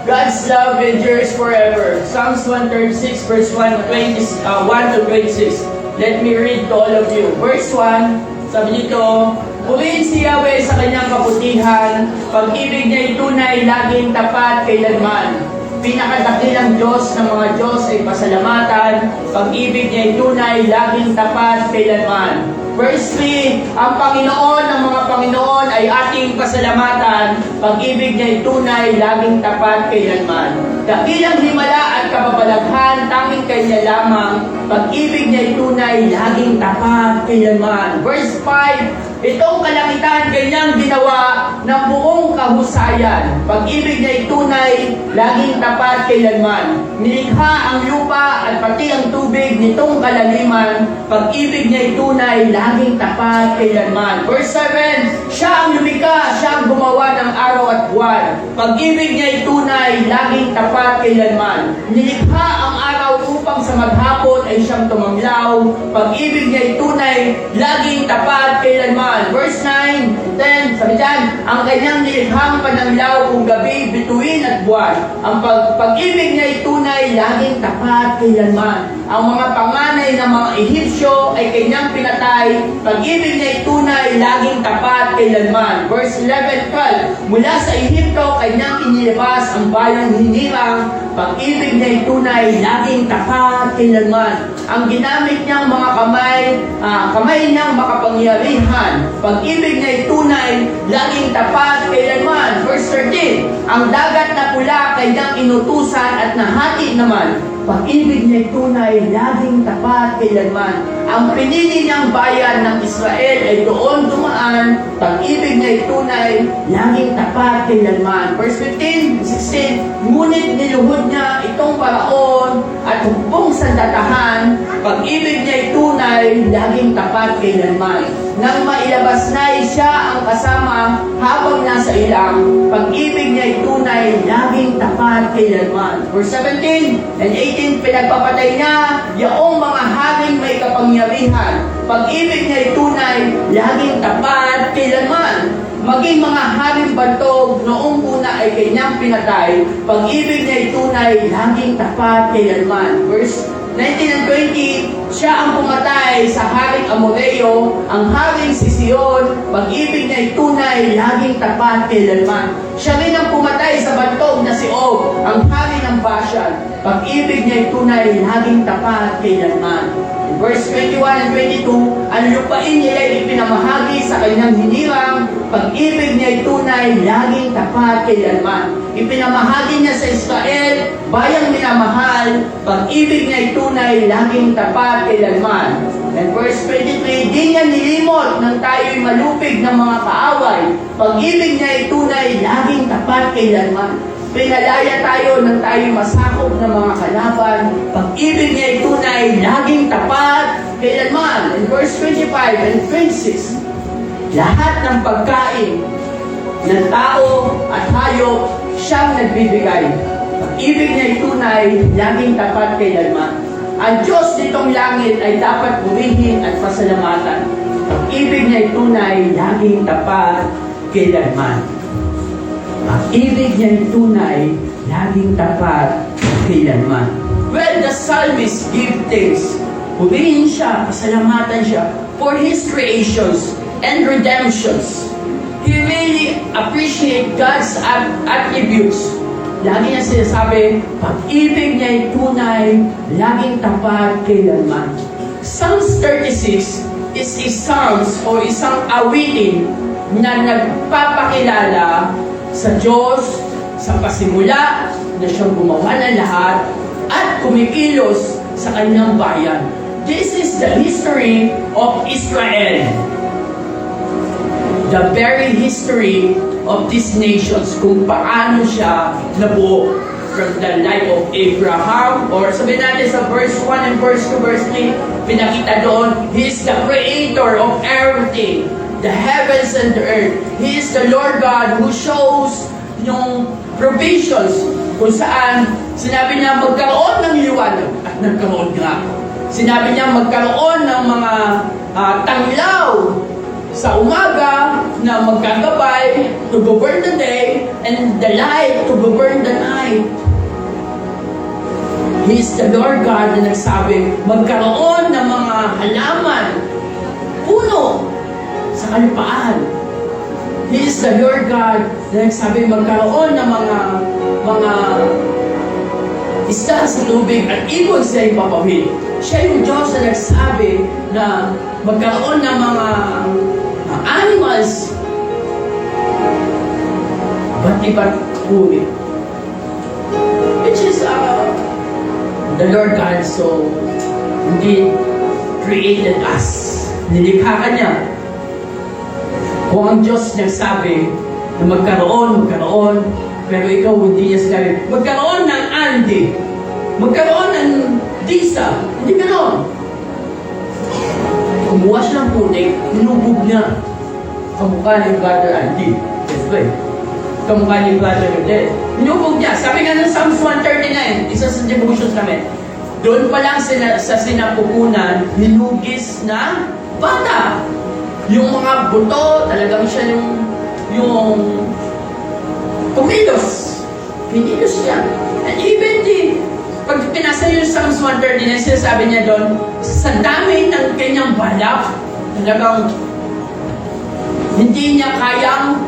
God's love endures forever. Psalms 136 verse 1 to 26. Let me read to all of you. Verse 1, sabi nito, purihin si Yahweh sa kanyang kabutihan, pag-ibig niya'y tunay, laging tapat kailanman. Pinakadakilang Diyos ng mga Diyos ay pasalamatan, pag-ibig niya'y tunay, laging tapat kailanman. Verse 3, ang Panginoon ng mga Panginoon ay ating pasalamatan, pag-ibig niya'y tunay, laging tapat kailanman. Dakilang himala at kababalaghan, tanging kanya lamang, pag-ibig niya'y tunay, laging tapat kailanman. Verse 5, itong kalangitan kanyang ginawa ng buong kahusayan, pag-ibig niya'y tunay, laging tapat kailanman. Nilikha ang lupa at pati ang tubig nitong kalaliman, pag-ibig niya'y tunay, laging tapat kailanman. Verse 7, siya ang lumikha, siya ang gumawa ng araw at buwan, pag-ibig niya'y tunay, laging tapat kailanman. Nilikha ang araw upang sa maghapon ay siyang tumanglaw, pag-ibig niya'y tunay, laging tapat kailanman. Verse 9, 10, sabi dyan, ang kanyang nilikhang pananglaw kung gabi, bituin at buwan. Ang pag-ibig niya'y tunay, laging tapat kailanman. Ang mga panganay ng mga Ehipsyo ay kanyang pinatay, pag-ibig niya'y tunay, laging tapat kailanman. Verse 11, 12, mula sa Ehipto, kanyang inilabas ang bayang hinirang, pag-ibig niya'y tunay, laging tapat kailanman. Ang ginamit niyang mga kamay niyang makapangyarihan, pag-ibig niya'y tunay, laging tapat kailanman. Verse 13, ang dagat na pula kanyang inutusan at nahati naman, pag-ibig niya'y tunay, laging tapat kailanman. Ang pinili niyang bayan ng Israel ay doon dumaan, pag-ibig niya'y tunay, laging tapat kailanman. Verse 15, 16, ngunit niluhod niya itong paraon at hukbong sandatahan, pag-ibig niya'y tunay, laging tapat kailanman. Nang mailabas na'y siya ang kasama habang nasa ilang, pag-ibig niya'y tunay, laging tapat kailanman. Verse 17 and 18, pinagpapatay niya yaong mga haring may kapangyarihan, pag-ibig niya'y tunay, laging tapat kailanman. Maging mga haring bantog noong una ay kanyang pinatay, pag-ibig niya'y tunay, laging tapat kailanman. Verse 19 and 20, siya ang pumatay sa haring Amoreo, ang haring si Sion, pag-ibig niya'y tunay, laging tapat kailanman. Siya rin ang pumatay sa bantog na si Og, ang hari ng Bashan, pag-ibig niya'y tunay, laging tapat kailanman. In verse 21 and 22, ang lupain nila'y ipinamahagi sa kanyang hinirang, pag-ibig niya'y tunay, laging tapat kailanman. Ipinamahagi niya sa Israel, bayang minamahal, pag-ibig niya'y tunay, laging tapat kailanman. And verse 23, di niya nilimot nang tayo'y malupig ng mga kaaway, pag-ibig niya'y tunay, laging tapat kailanman. Pinalaya tayo nang tayo'y masakop ng mga kalaban, pag-ibig niya'y tunay, laging tapat kailanman. In verse 25 and 26, lahat ng pagkain ng tao at hayop, siyang nagbibigay. Pag-ibig niya'y tunay, laging tapat kailanman. Ang Diyos nitong langit ay dapat purihin at pasalamatan. Pag-ibig niya'y tunay, laging tapat kailanman. Pag-ibig niya'y tunay, laging tapat kailanman. When the psalmist give thanks, purihin siya, pasalamatan siya for His creations and redemptions. He really appreciate God's attributes. Lagi niya sinasabi, pag-ibig niya'y tunay, laging tapat kailanman. Psalms 36 is a psalms o isang awitin na nagpapakilala sa Diyos, sa pasimula na siyang gumawa ng lahat at kumikilos sa kanyang bayan. This is the history of Israel. The very history of these nations, kung paano siya nabuo. From the life of Abraham, or sabihin natin sa verse 1 and verse 2, verse 3, pinakita doon, He is the creator of everything, the heavens and the earth. He is the Lord God who shows yung provisions kung saan sinabi niya magkaroon ng liwanag at nagkaroon nga. Sinabi niya magkaroon ng mga tanglaw sa umaga na magkagabay to govern the day and the light to govern the night. He is the Lord God na nagsabi, magkaroon ng mga halaman, puno, sa kalupaan. He is the Lord God na nagsabi, magkaroon ng mga isda sa tubig at ibon sa ipapawid. Siya yung Diyos na nagsabi na magkaroon ng mga animals, iba't uri. Which is the Lord God so indeed created us. Nilikha ka niya. Kung ang Diyos nagsabi na magkaroon, pero ikaw hindi niya sinabi, magkaroon ng Andy, magkaroon ng Disa, hindi ganoon. Kumuha siya ng putik, hinubog niya. Kamukha ni Brother Andy. Yes, right. Kamukha ni Brother Odette. Hinubog niya. Sabi nga ng Psalms 139, isa sa devotions namin, doon pa lang sa sinapupunan, hinugis na bata. Yung mga buto, talagang siya yung kumilos. Pinilos niya. And even pag pinasa yung Psalms 139, sinasabi niya doon, sa dami ng kanyang balak, talagang hindi niya kayang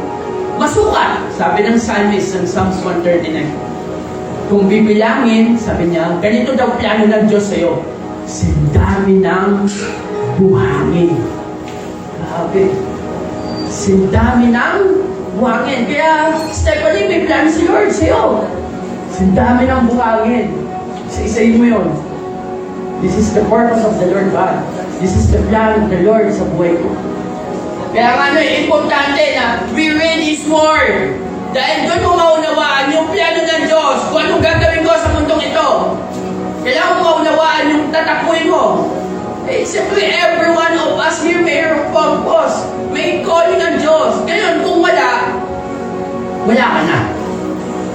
masukat. Sabi ng psalmist ng Psalms 139. Kung bibilangin, sabi niya, ganito daw plano ng Diyos sa'yo. Sa dami ng buhangin. Grabe. Sa dami ng buhangin. Kaya, Stephanie, may plano si Lord sa'yo. Sa dami ng buhangin. Isa-isayin mo yun. This is the purpose of the Lord God. This is the plan of the Lord sa buhay ko. Kaya nga importante na we read His Word. Dahil doon mo maunawaan yung plano ng Diyos kung anong gagawin ko sa mundong ito. Kailangan mo maunawaan yung tatakbuhin mo. Simply every one of us here may purpose. May calling ng Diyos. Ngayon, kung wala ka na.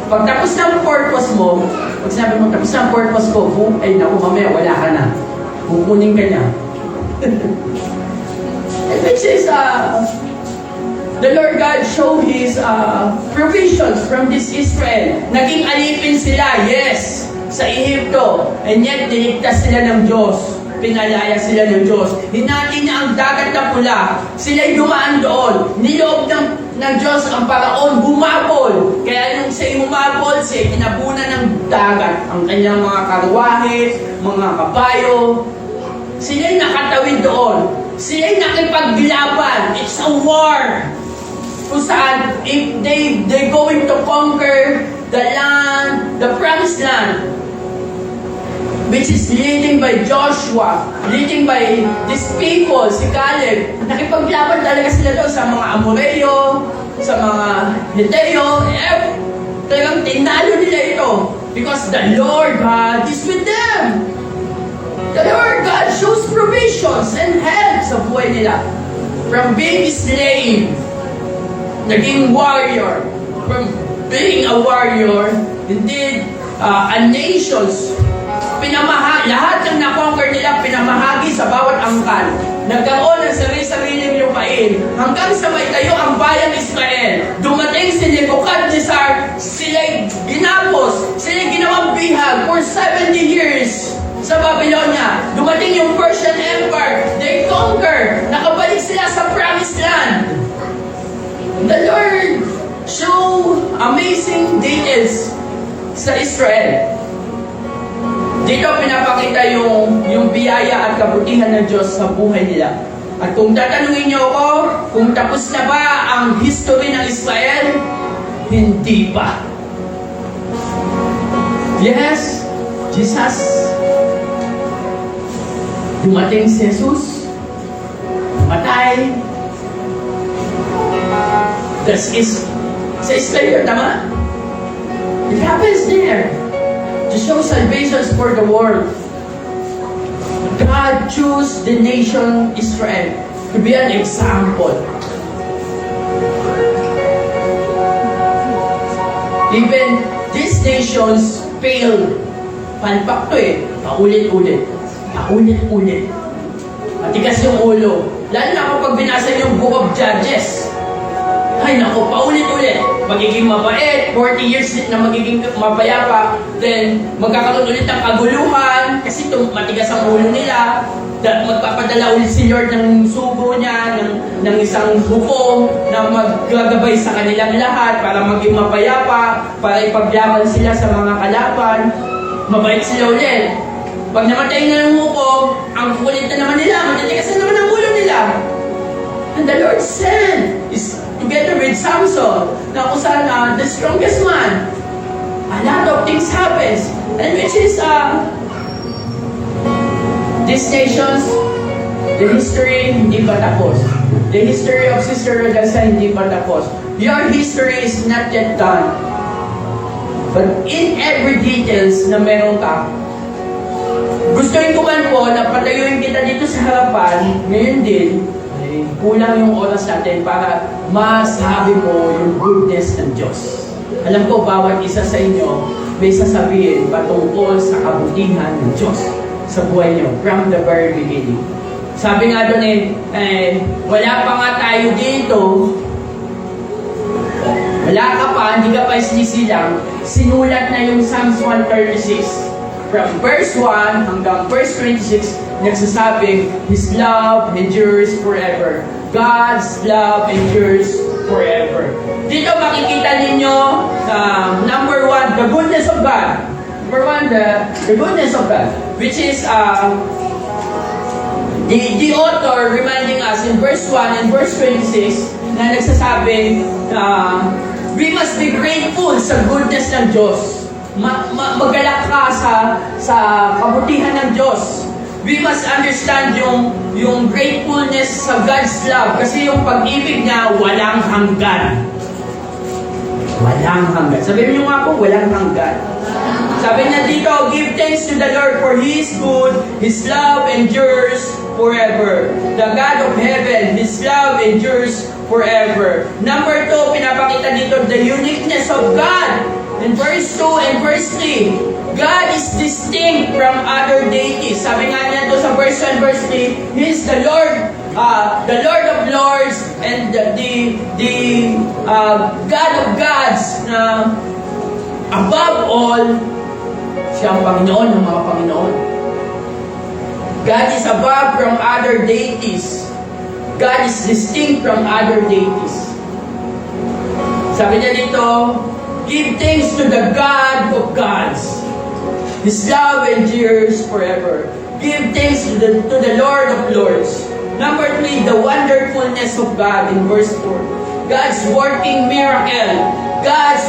Pag tapos ng purpose mo, pag sinabi mo, tapos ng purpose ko, ay naku, mamaya, wala ka na. Kukunin ka niya. And which is, the Lord God showed His provisions from this Israel. Naging alipin sila, yes, sa Ehipto. And yet, niligtas sila ng Diyos. Pinalaya sila ng Diyos. Hinati niya ang dagat na pula. Sila'y dumaan doon. Niloob ng Diyos ang paraon, bumabol. Kaya nung siya'y humabol, siya'y kinabunan ng dagat. Ang kanyang mga karwahe, mga kabayo. Sila'y nakatawid doon. Sila'y nakipaglaban. It's a war. Kung saan, if they going to conquer the land, the promised land, which is leading by Joshua, leading by these people, si Caleb. Nakipaglaban talaga sila doon sa mga Amoreo, sa mga Hiteo. Talagang tinalo nila ito. Because the Lord God is with them. The Lord God shows provisions and help sa buhay nila. From being slave, naging warrior. From being a warrior, indeed, a nation's lahat ng na-conquer nila, pinamahagi sa bawat angkan. Nagkaroon ng sarili-sariling lupain. Hanggang sa may tayo ang bayan Israel. Dumating si Nebuchadnezzar, sila'y ginapos, sila'y ginawang bihag for 70 years sa Babylonia. Dumating yung Persian Empire. They conquer. Nakabalik sila sa promised land. The Lord show amazing details sa Israel. Dito pinapakita yung biyaya at kabutihan ng Diyos sa buhay nila. At kung tatanungin niyo ako, kung tapos na ba ang history ng Israel, hindi pa. Yes, Jesus. Dumating si Jesus. Matay. This is sa Israel, tama? It happens there. To show salvation for the world. God chose the nation Israel to be an example. Even these nations failed. Palpak to paulit-ulit. Paulit-ulit. Matigas yung ulo. Lalo na kapag binasa niyo yung Book of Judges. Ay naku, paulit-ulit. Magiging mabait, 40 years na magiging mapayapa, then magkakaroon ulit ng kaguluhan, kasi matigas ang ulo nila, magpapadala ulit si Lord ng sugo niya, ng isang bukong na maggagabay sa kanilang lahat para maging mapayapa, para ipaglaban sila sa mga kalaban. Mabait sila ulit. Pag namatay na ng hukom, ang kulit na naman nila, matitigas na naman ang ulo nila. And the Lord sent is together with Samson, na kung saan the strongest man, a lot of things happens, and which is these nations, the history hindi pa tapos. The history of Sister Rodessa hindi pa tapos. Your history is not yet done. But in every details na meron ka, gustuin ko man po na patayuin kita dito sa harapan, ngayon din, kulang yung oras natin para masabi mo yung goodness ng Diyos. Alam ko, bawat isa sa inyo may sasabihin patungkol sa kabutihan ng Diyos sa buhay niyo from the very beginning. Sabi nga doon wala pa nga tayo dito, wala ka pa, hindi ka pa sinisilang, sinulat na yung Psalms 136 from verse 1 hanggang verse 26, nagsasabing, His love endures forever. God's love endures forever. Dito makikita ninyo, number 1, the goodness of God. Number 1, the goodness of God, which is the author reminding us in verse 1 and verse 26 na nagsasabing, we must be grateful sa goodness ng Diyos. Magalak ka sa kabutihan ng Diyos. We must understand yung gratefulness sa God's love, kasi yung pag-ibig niya walang hanggan. Walang hanggan. Sabihin niyo nga po, walang hanggan. Sabi na dito, give thanks to the Lord for He is good, His love endures forever. The God of heaven, His love endures forever. Number 2, pinapakita dito the uniqueness of God. In verse 2 and verse 3, God is distinct from other deities. Sabi nga niya doon sa verse 1 and verse 3, He is the Lord of Lords and the God of gods, na above all, siya ang Panginoon ng mga Panginoon. God is above from other deities. God is distinct from other deities. Sabi niya dito, give thanks to the God of gods. His love endures forever. Give thanks to the Lord of lords. Number 3, the wonderfulness of God in verse 4. God's working miracle. God's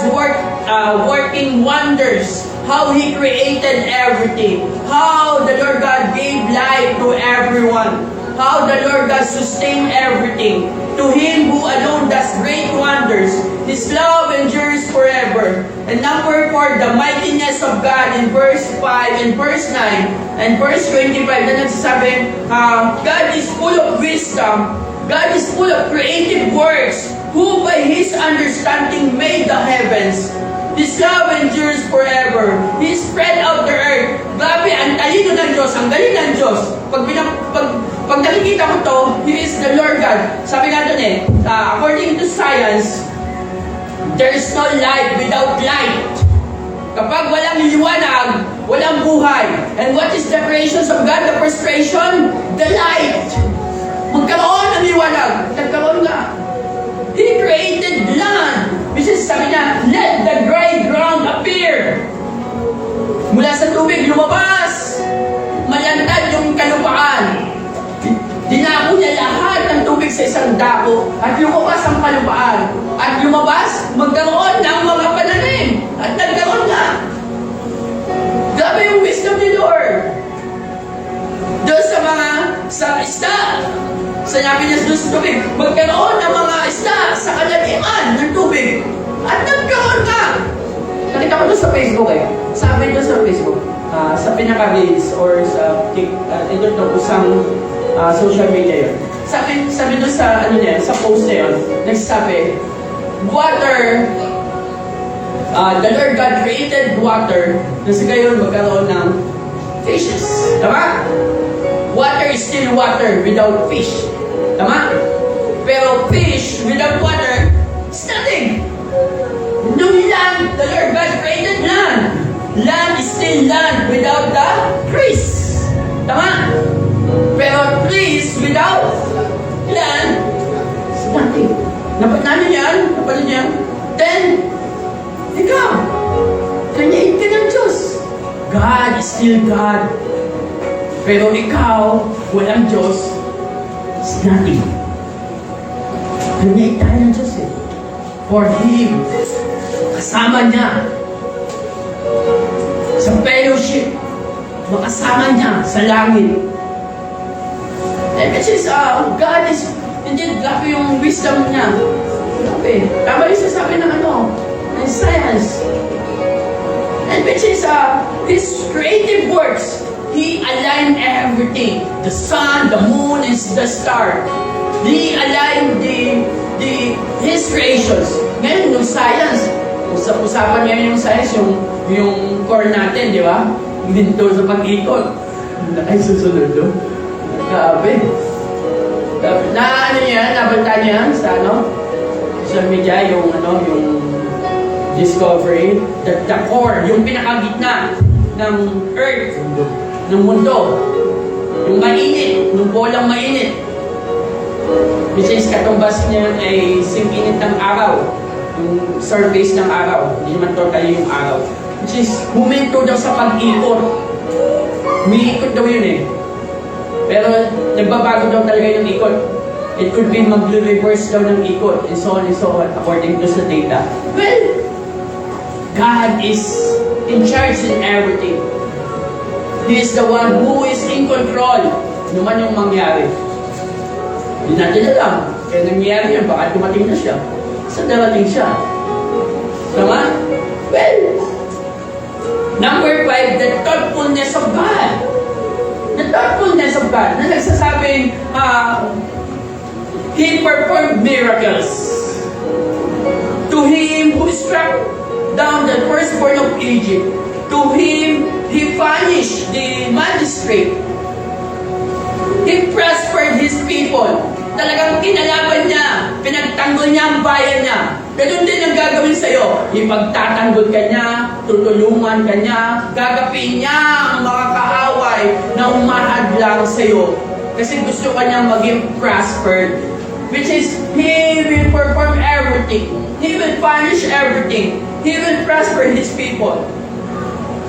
working wonders. How He created everything. How the Lord God gave life to everyone. How the Lord God sustained everything. To Him who alone does great wonders, His love endures forever. And number 4, the mightiness of God in verse 5 and verse 9 and verse 25 na nagsasabi, God is full of wisdom. God is full of creative works, who by His understanding made the heavens. His love endures forever. He spread out the earth. Grabe, ang talino ng Diyos, ang galing ng Diyos. Pag nakikita mo to, He is the Lord God. Sabi nga doon according to science, there is no life without light. Kapag walang liwanag, walang buhay. And what is the creations of God? The first creation? The light. Magkaroon ng liwanag. Nagkaroon nga. He created land. Which is, sabi niya, let the dry ground appear. Mula sa tubig, lumabas. Malantad yung kalupaan. Dinako niya lahat ng tubig sa isang dako at lumabas ang kalupaan. At lumabas, magkaroon ng mga pananim. At nagkaroon na. Grabe yung wisdom ni Lord. Doon sa isda. Sinabi niya doon sa tubig, magkaroon ng mga isda sa kalaliman ng tubig. At nagkaroon ka. Nakita ko doon sa Facebook Sabi doon sa Facebook, sa pinaka-reels or sa isang social media yun. Sabi doon sa sa post na yun, nagsasabi, water, the Lord God created water, na sa gayon magkaroon ng fishes. Tama? Water is still water without fish. Tama? Pero fish without water is nothing. No land, the Lord God created land. Land is still land without the trees. Tama? Pero trees without land is nothing. Napanin yan? Napanin yan? Then, ikaw, kanyain ka ng Diyos. God is still God. Pero ikaw, walang Diyos, is nothing. Kanyain tayo ng Diyos eh. For Him, kasama niya sa fellowship, makasama niya sa langit. And which is, God is, hindi, grabe yung wisdom niya. Grabe. Tama yung sasabi ng ng science. And which is, His creative works, He aligned everything. The sun, the moon, and the star. He aligned His creations. Ngayon, yung science, usapan ngayon yung science, yung core natin, di ba? Dito sa pag-ikot. Ay, susunod doon. Grabe. Na ano yan, nabanta niya sa social media, yung discovery, the core, yung pinakagitna ng earth, ng mundo, yung mainit, yung bolang mainit, which is katumbas niya ay sing-init ng araw, yung surface ng araw, hindi naman totally yung araw, which is huminto daw sa pag-ikot. Umiikot daw yun eh. Pero nagbabago daw talaga yung ikot. It could be mag-reverse daw ng ikot and so on according to sa data. Well, God is in charge in everything. He is the one who is in control. Ano man yung mangyari. Hindi natin alam. Kaya nangyari yun, baka dumating na siya. Saan darating siya? Tama? Well, number 5, the thoughtfulness of God. The thoughtfulness of God. Na nagsasabing, He performed miracles. To Him who struck down the firstborn of Egypt, to Him He punished the magistrate. He prospered His people. Talagang kinalaban niya, pinagtanggol niya ang bayan niya. Ganun din ang gagawin sa'yo. Ipagtatanggol ka niya, tutulungan ka niya, gagapin niya ang mga kaaway na umahadlang sa'yo. Kasi gusto ka niya maging prospered. Which is, He will perform everything. He will punish everything. He will prosper His people.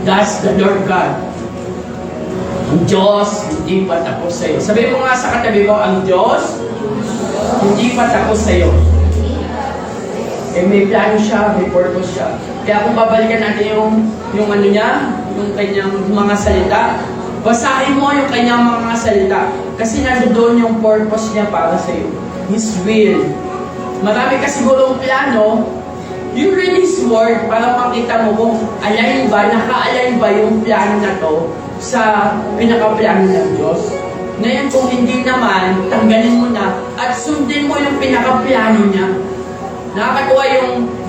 That's the Lord God. Ang Diyos, hindi pa tapos sa'yo. Sabi mo nga sa katabi mo, ang Diyos, hindi pa tapos sa'yo. Eh, may plano siya, may purpose siya. Kaya kung babalikan natin yung ano niya, yung kanyang mga salita, basahin mo yung kanyang mga salita. Kasi nandoon yung purpose niya para sa'yo. His will. Marami ka sigurong plano, you read His word para makita mo kung align ba, naka-align ba yung plano na to sa pinaka-plano ng Diyos. Ngayon, kung hindi naman, tanggalin mo na at sundin mo yung pinaka-plano niya. Nakakatuwa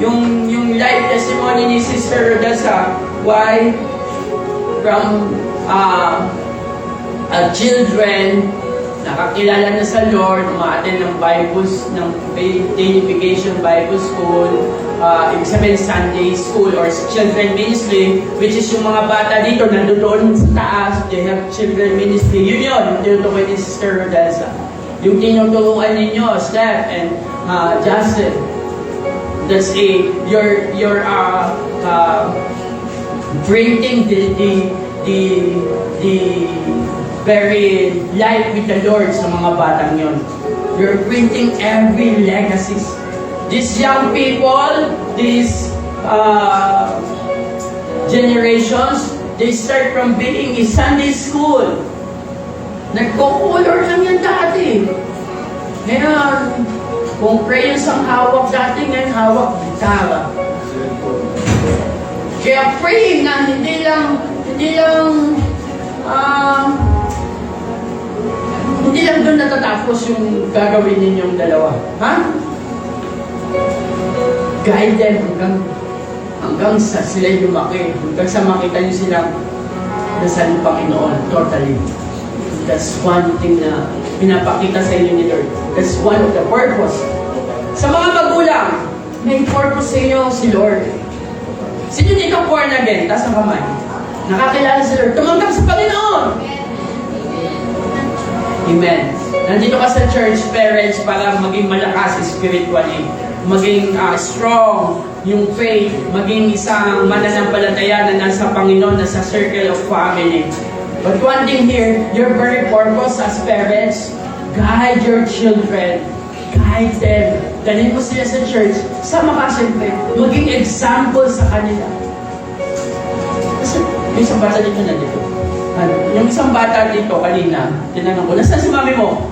yung life testimony ni Sister Rodessa. Why? From children, nakakilala na sa Lord, umaattend ng Bibles, ng Deification Bible School, ibig sabihin Sunday School or Children Ministry, which is yung mga bata dito, nandoon sa taas, they have Children Ministry. Yun, yung tinutukoy ni Sister Rodessa. Yung tinuturuan ninyo, Steph and Justin. That's you're printing the very life with the Lord sa mga batang yon. You're printing every legacies. These young people, these generations, they start from being in Sunday school. Nagko-color lang yan dati. Ngayon, kung crayons ang hawak dati, ngayon hawak gitara. Kaya praying na hindi lang doon natatapos yung gagawin ninyong dalawa. Ha? Guide them hanggang sa sila lumaki. Hanggang sa makita nyo silang nasa Panginoon. Totally. That's one thing na pinapakita sa inyo ni Lord. That's one of the purpose. Sa mga magulang, may purpose sa inyo si Lord. Sino dito born again? Taas ang kamay. Nakakilala si Lord. Tumanggap sa Panginoon. Amen. Nandito ka sa church, parents, para maging malakas spiritually. Maging strong yung faith. Maging isang mananampalataya na nasa Panginoon, nasa circle of family. But one thing here, your very purpose as parents, guide your children. Guide them. Dalhin mo sila sa church. Sama ka siyempre. Maging example sa kanila. Kasi yung isang bata dito na dito. Yung isang bata dito kanina, tinanong ko, nasaan si mami mo?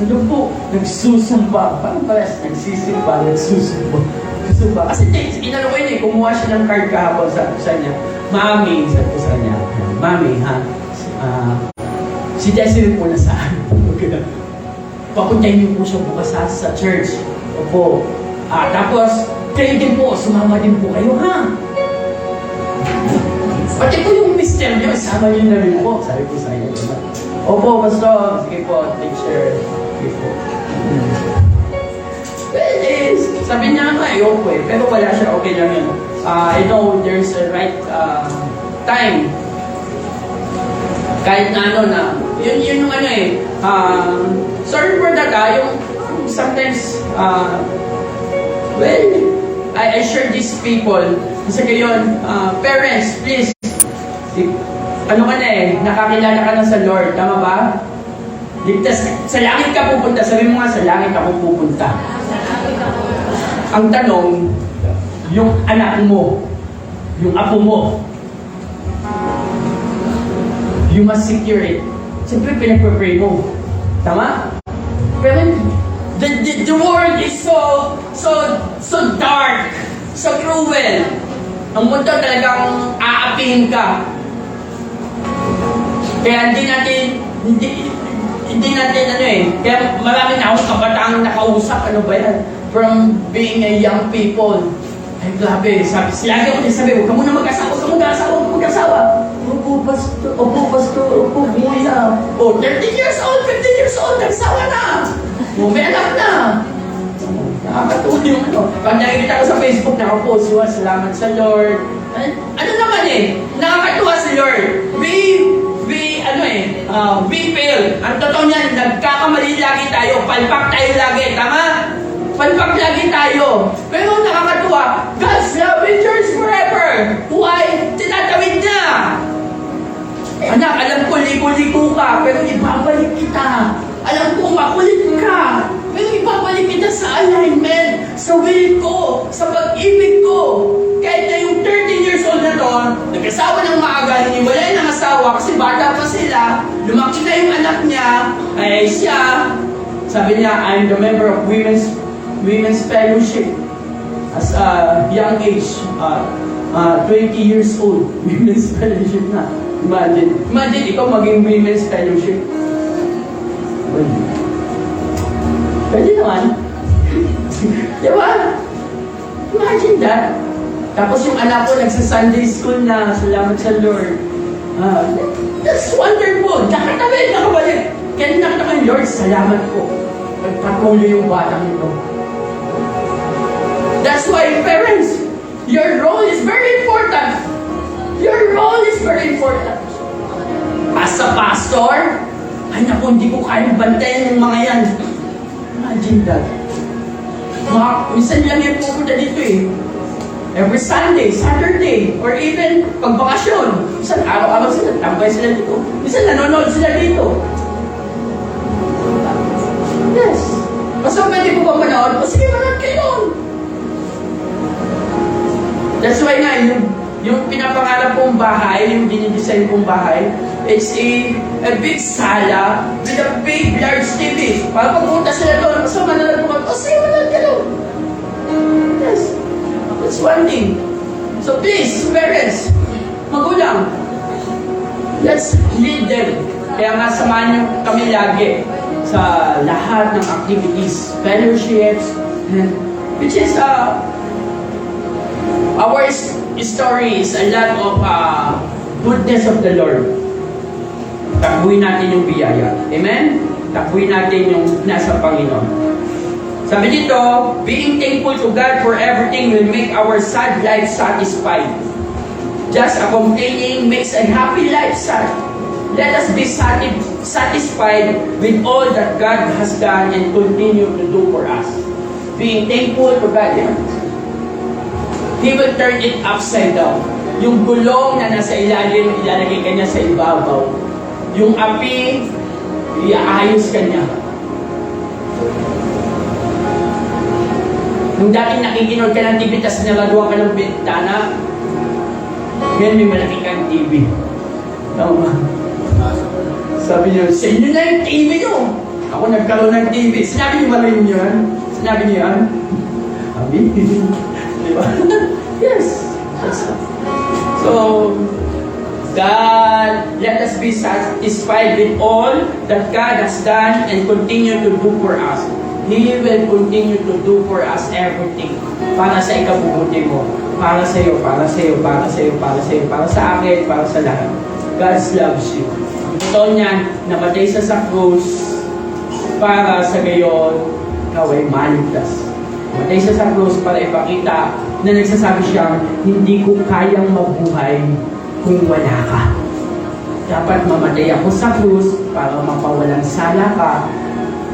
Ano po? Nagsusumba. Parang pares, nagsisimba, nagsusumba. Nagsusumba. Kasi inano ko yun eh, kumuha siya ng card kahapon sa niya. Mami, sabi ko sa niya, Mami, ha? Si Desiree po nasaan? Papuntahin niyo po siya bukas sa church. Opo. Tapos, kayo din po, sumama din po kayo, ha? Pati po yung mister niyo, sama niyo na rin po. Sabi ko sa inyo. Opo, pastor. Sige po, teacher. Sige po. Well, sabi niya nga, ayoko eh. Pero wala siya, okay lang yun. I know there's a right time. Kahit na ano na, yun yung ano eh, sorry for that yung sometimes, well, I share these people, kasi ngayon, parents, please, ano ka na eh, nakakilala ka na sa Lord, tama ba? Ligtas, sa langit ka pupunta, sabi mo nga, sa langit ako pupunta. Ang tanong, yung anak mo, yung apo mo, you must secure it. Siyempre, pinag-pray mo. Tama? Pero, the world is so dark, so cruel. Ang mundo talagang aapihin ka. Kaya hindi natin ano eh. Kaya marami na akong kabataang nakausap. Ano ba yan? From being a young people. Ay, grabe. Lagi ako sabi, huwag ka muna mag-asawa, huwag ka mag-asawa. Opo, pastor, opo, kuya. 30 years old, 15 years old, nagsawa na. May anak na. Nakakatuwa yung ano. Pag nakikita ko sa Facebook, nakapost yun, salamat sa Lord. Ano naman eh, nakakatuwa si Lord. We fail. Ang totoo niyan, nagkakamali lagi tayo, palpak tayo lagi, tama? Palpak lagi tayo. Pero nakakatuwa, God's love endures forever. Why? Tinatawid na. Anak, alam ko, ligo-ligo ka, pero ibabalik kita. Alam ko, makulit ka, pero ibabalik kita sa alignment, sa will ko, sa pag-ibig ko. Kahit na yung 13 years old na to, nag-asawa ng maaga, hiniwalay ng asawa, kasi bata pa sila, lumaki na yung anak niya, ay siya, sabi niya, I'm the member of Women's Fellowship. As a young age, 20 years old, Women's Fellowship na. Imagine ikaw maging Women's Fellowship. Pwede naman. Diba? Imagine that. Tapos yung anak ko nagsa-Sunday school na, salamat sa Lord. That's wonderful. Nakabalik. Kaya nakita ko yung Lord, salamat po. Nagpatuloy yung batang ito. That's why, parents, your role is very important. Your role is very important. As a pastor, ay naku, hindi ko kayang bantayan yung mga yan. Imagine that. Minsan lang yung pupunta dito eh. Every Sunday, Saturday, or even pag bakasyon. Minsan araw-araw sila, tambay sila dito. Minsan nanonood sila dito. Yes. Basta pwede ko ba manood? O sige, manood kayo. That's why nga, yung pinapangarap kong bahay, yung dinidesign kong bahay, it's a big sala with a big, large TV. Para pagpunta sila doon, basta manood ko, o sige, manood kayo. Yes. That's one thing. So please, parents, magulang, let's lead them. Kaya nga samahan niyo kami lagi sa lahat ng activities, fellowships, and which is our story is a lot of goodness of the Lord. Taguin natin yung biyaya. Amen? Takbuhin natin yung nasa Panginoon. Sabi dito, being thankful to God for everything will make our sad life satisfied. Just a complaining makes a happy life sad. Let us be satisfied with all that God has done and continue to do for us. Being thankful to God. Yeah. He will turn it upside down. Yung gulong na nasa ilalim, ilalagay ka niya sa ibabaw. Yung api, iaayos ka niya. Nung dati nakikinog ka ng TV, tapos nalaguan ka ng bintana, ngayon may malaki kang TV. Tama. Sabi niyo, sa inyo na yung TV niyo. Ako nagkaroon ng TV. Sinabi niyo ba rin yun? Sinabi niyo yan? Sabi? Di ba? Yes. So, God, let us be satisfied with all that God has done and continue to do for us. He will continue to do for us everything. Para sa ikabubuti mo. Para sa iyo, para sa iyo, para sa iyo, para sa iyo, para sa akin, para sa lahat. God loves you. Ito niyan, namatay siya sa krus para sa gayon, ikaw ay maligtas. Namatay siya sa krus para ipakita na nagsasabi siya, hindi ko kayang mabuhay kung wala ka. Dapat mamatay ako sa krus para mapawalang sala ka.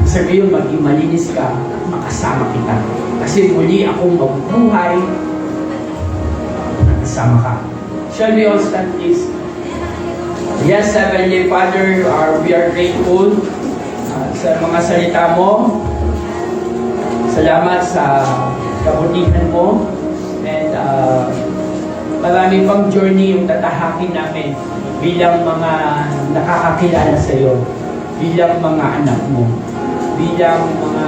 Sa gayon, maging malinis ka, makasama kita. Kasi muli akong mabubuhay, nakasama ka. Shall we all stand, please? Yes, Heavenly Father, we are grateful sa mga salita mo. Salamat sa kabutihan mo. And marami pang journey yung tatahakin namin bilang mga nakakakilala sa iyo, bilang mga anak mo, bilang mga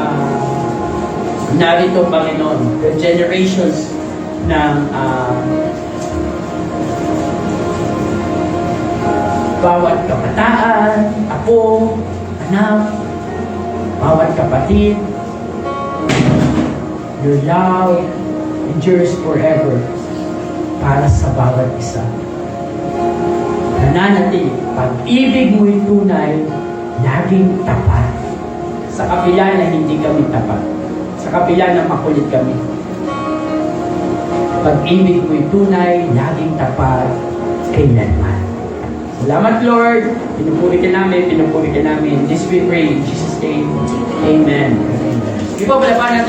narito, Panginoon, the generations ng bawat kabataan, apo, anak, bawat kapatid. Your love endures forever para sa bawat isa. Nananatili, pag-ibig mo'y tunay, laging tapat. Sa kabila na hindi kami tapat, sa kabila na makulit kami. Pag-ibig mo'y tunay, laging tapat, kailanman. Salamat, Lord. Pinupuri ka namin, pinupuri ka namin. This we pray in Jesus' name. Amen. Di ba, wala pa natin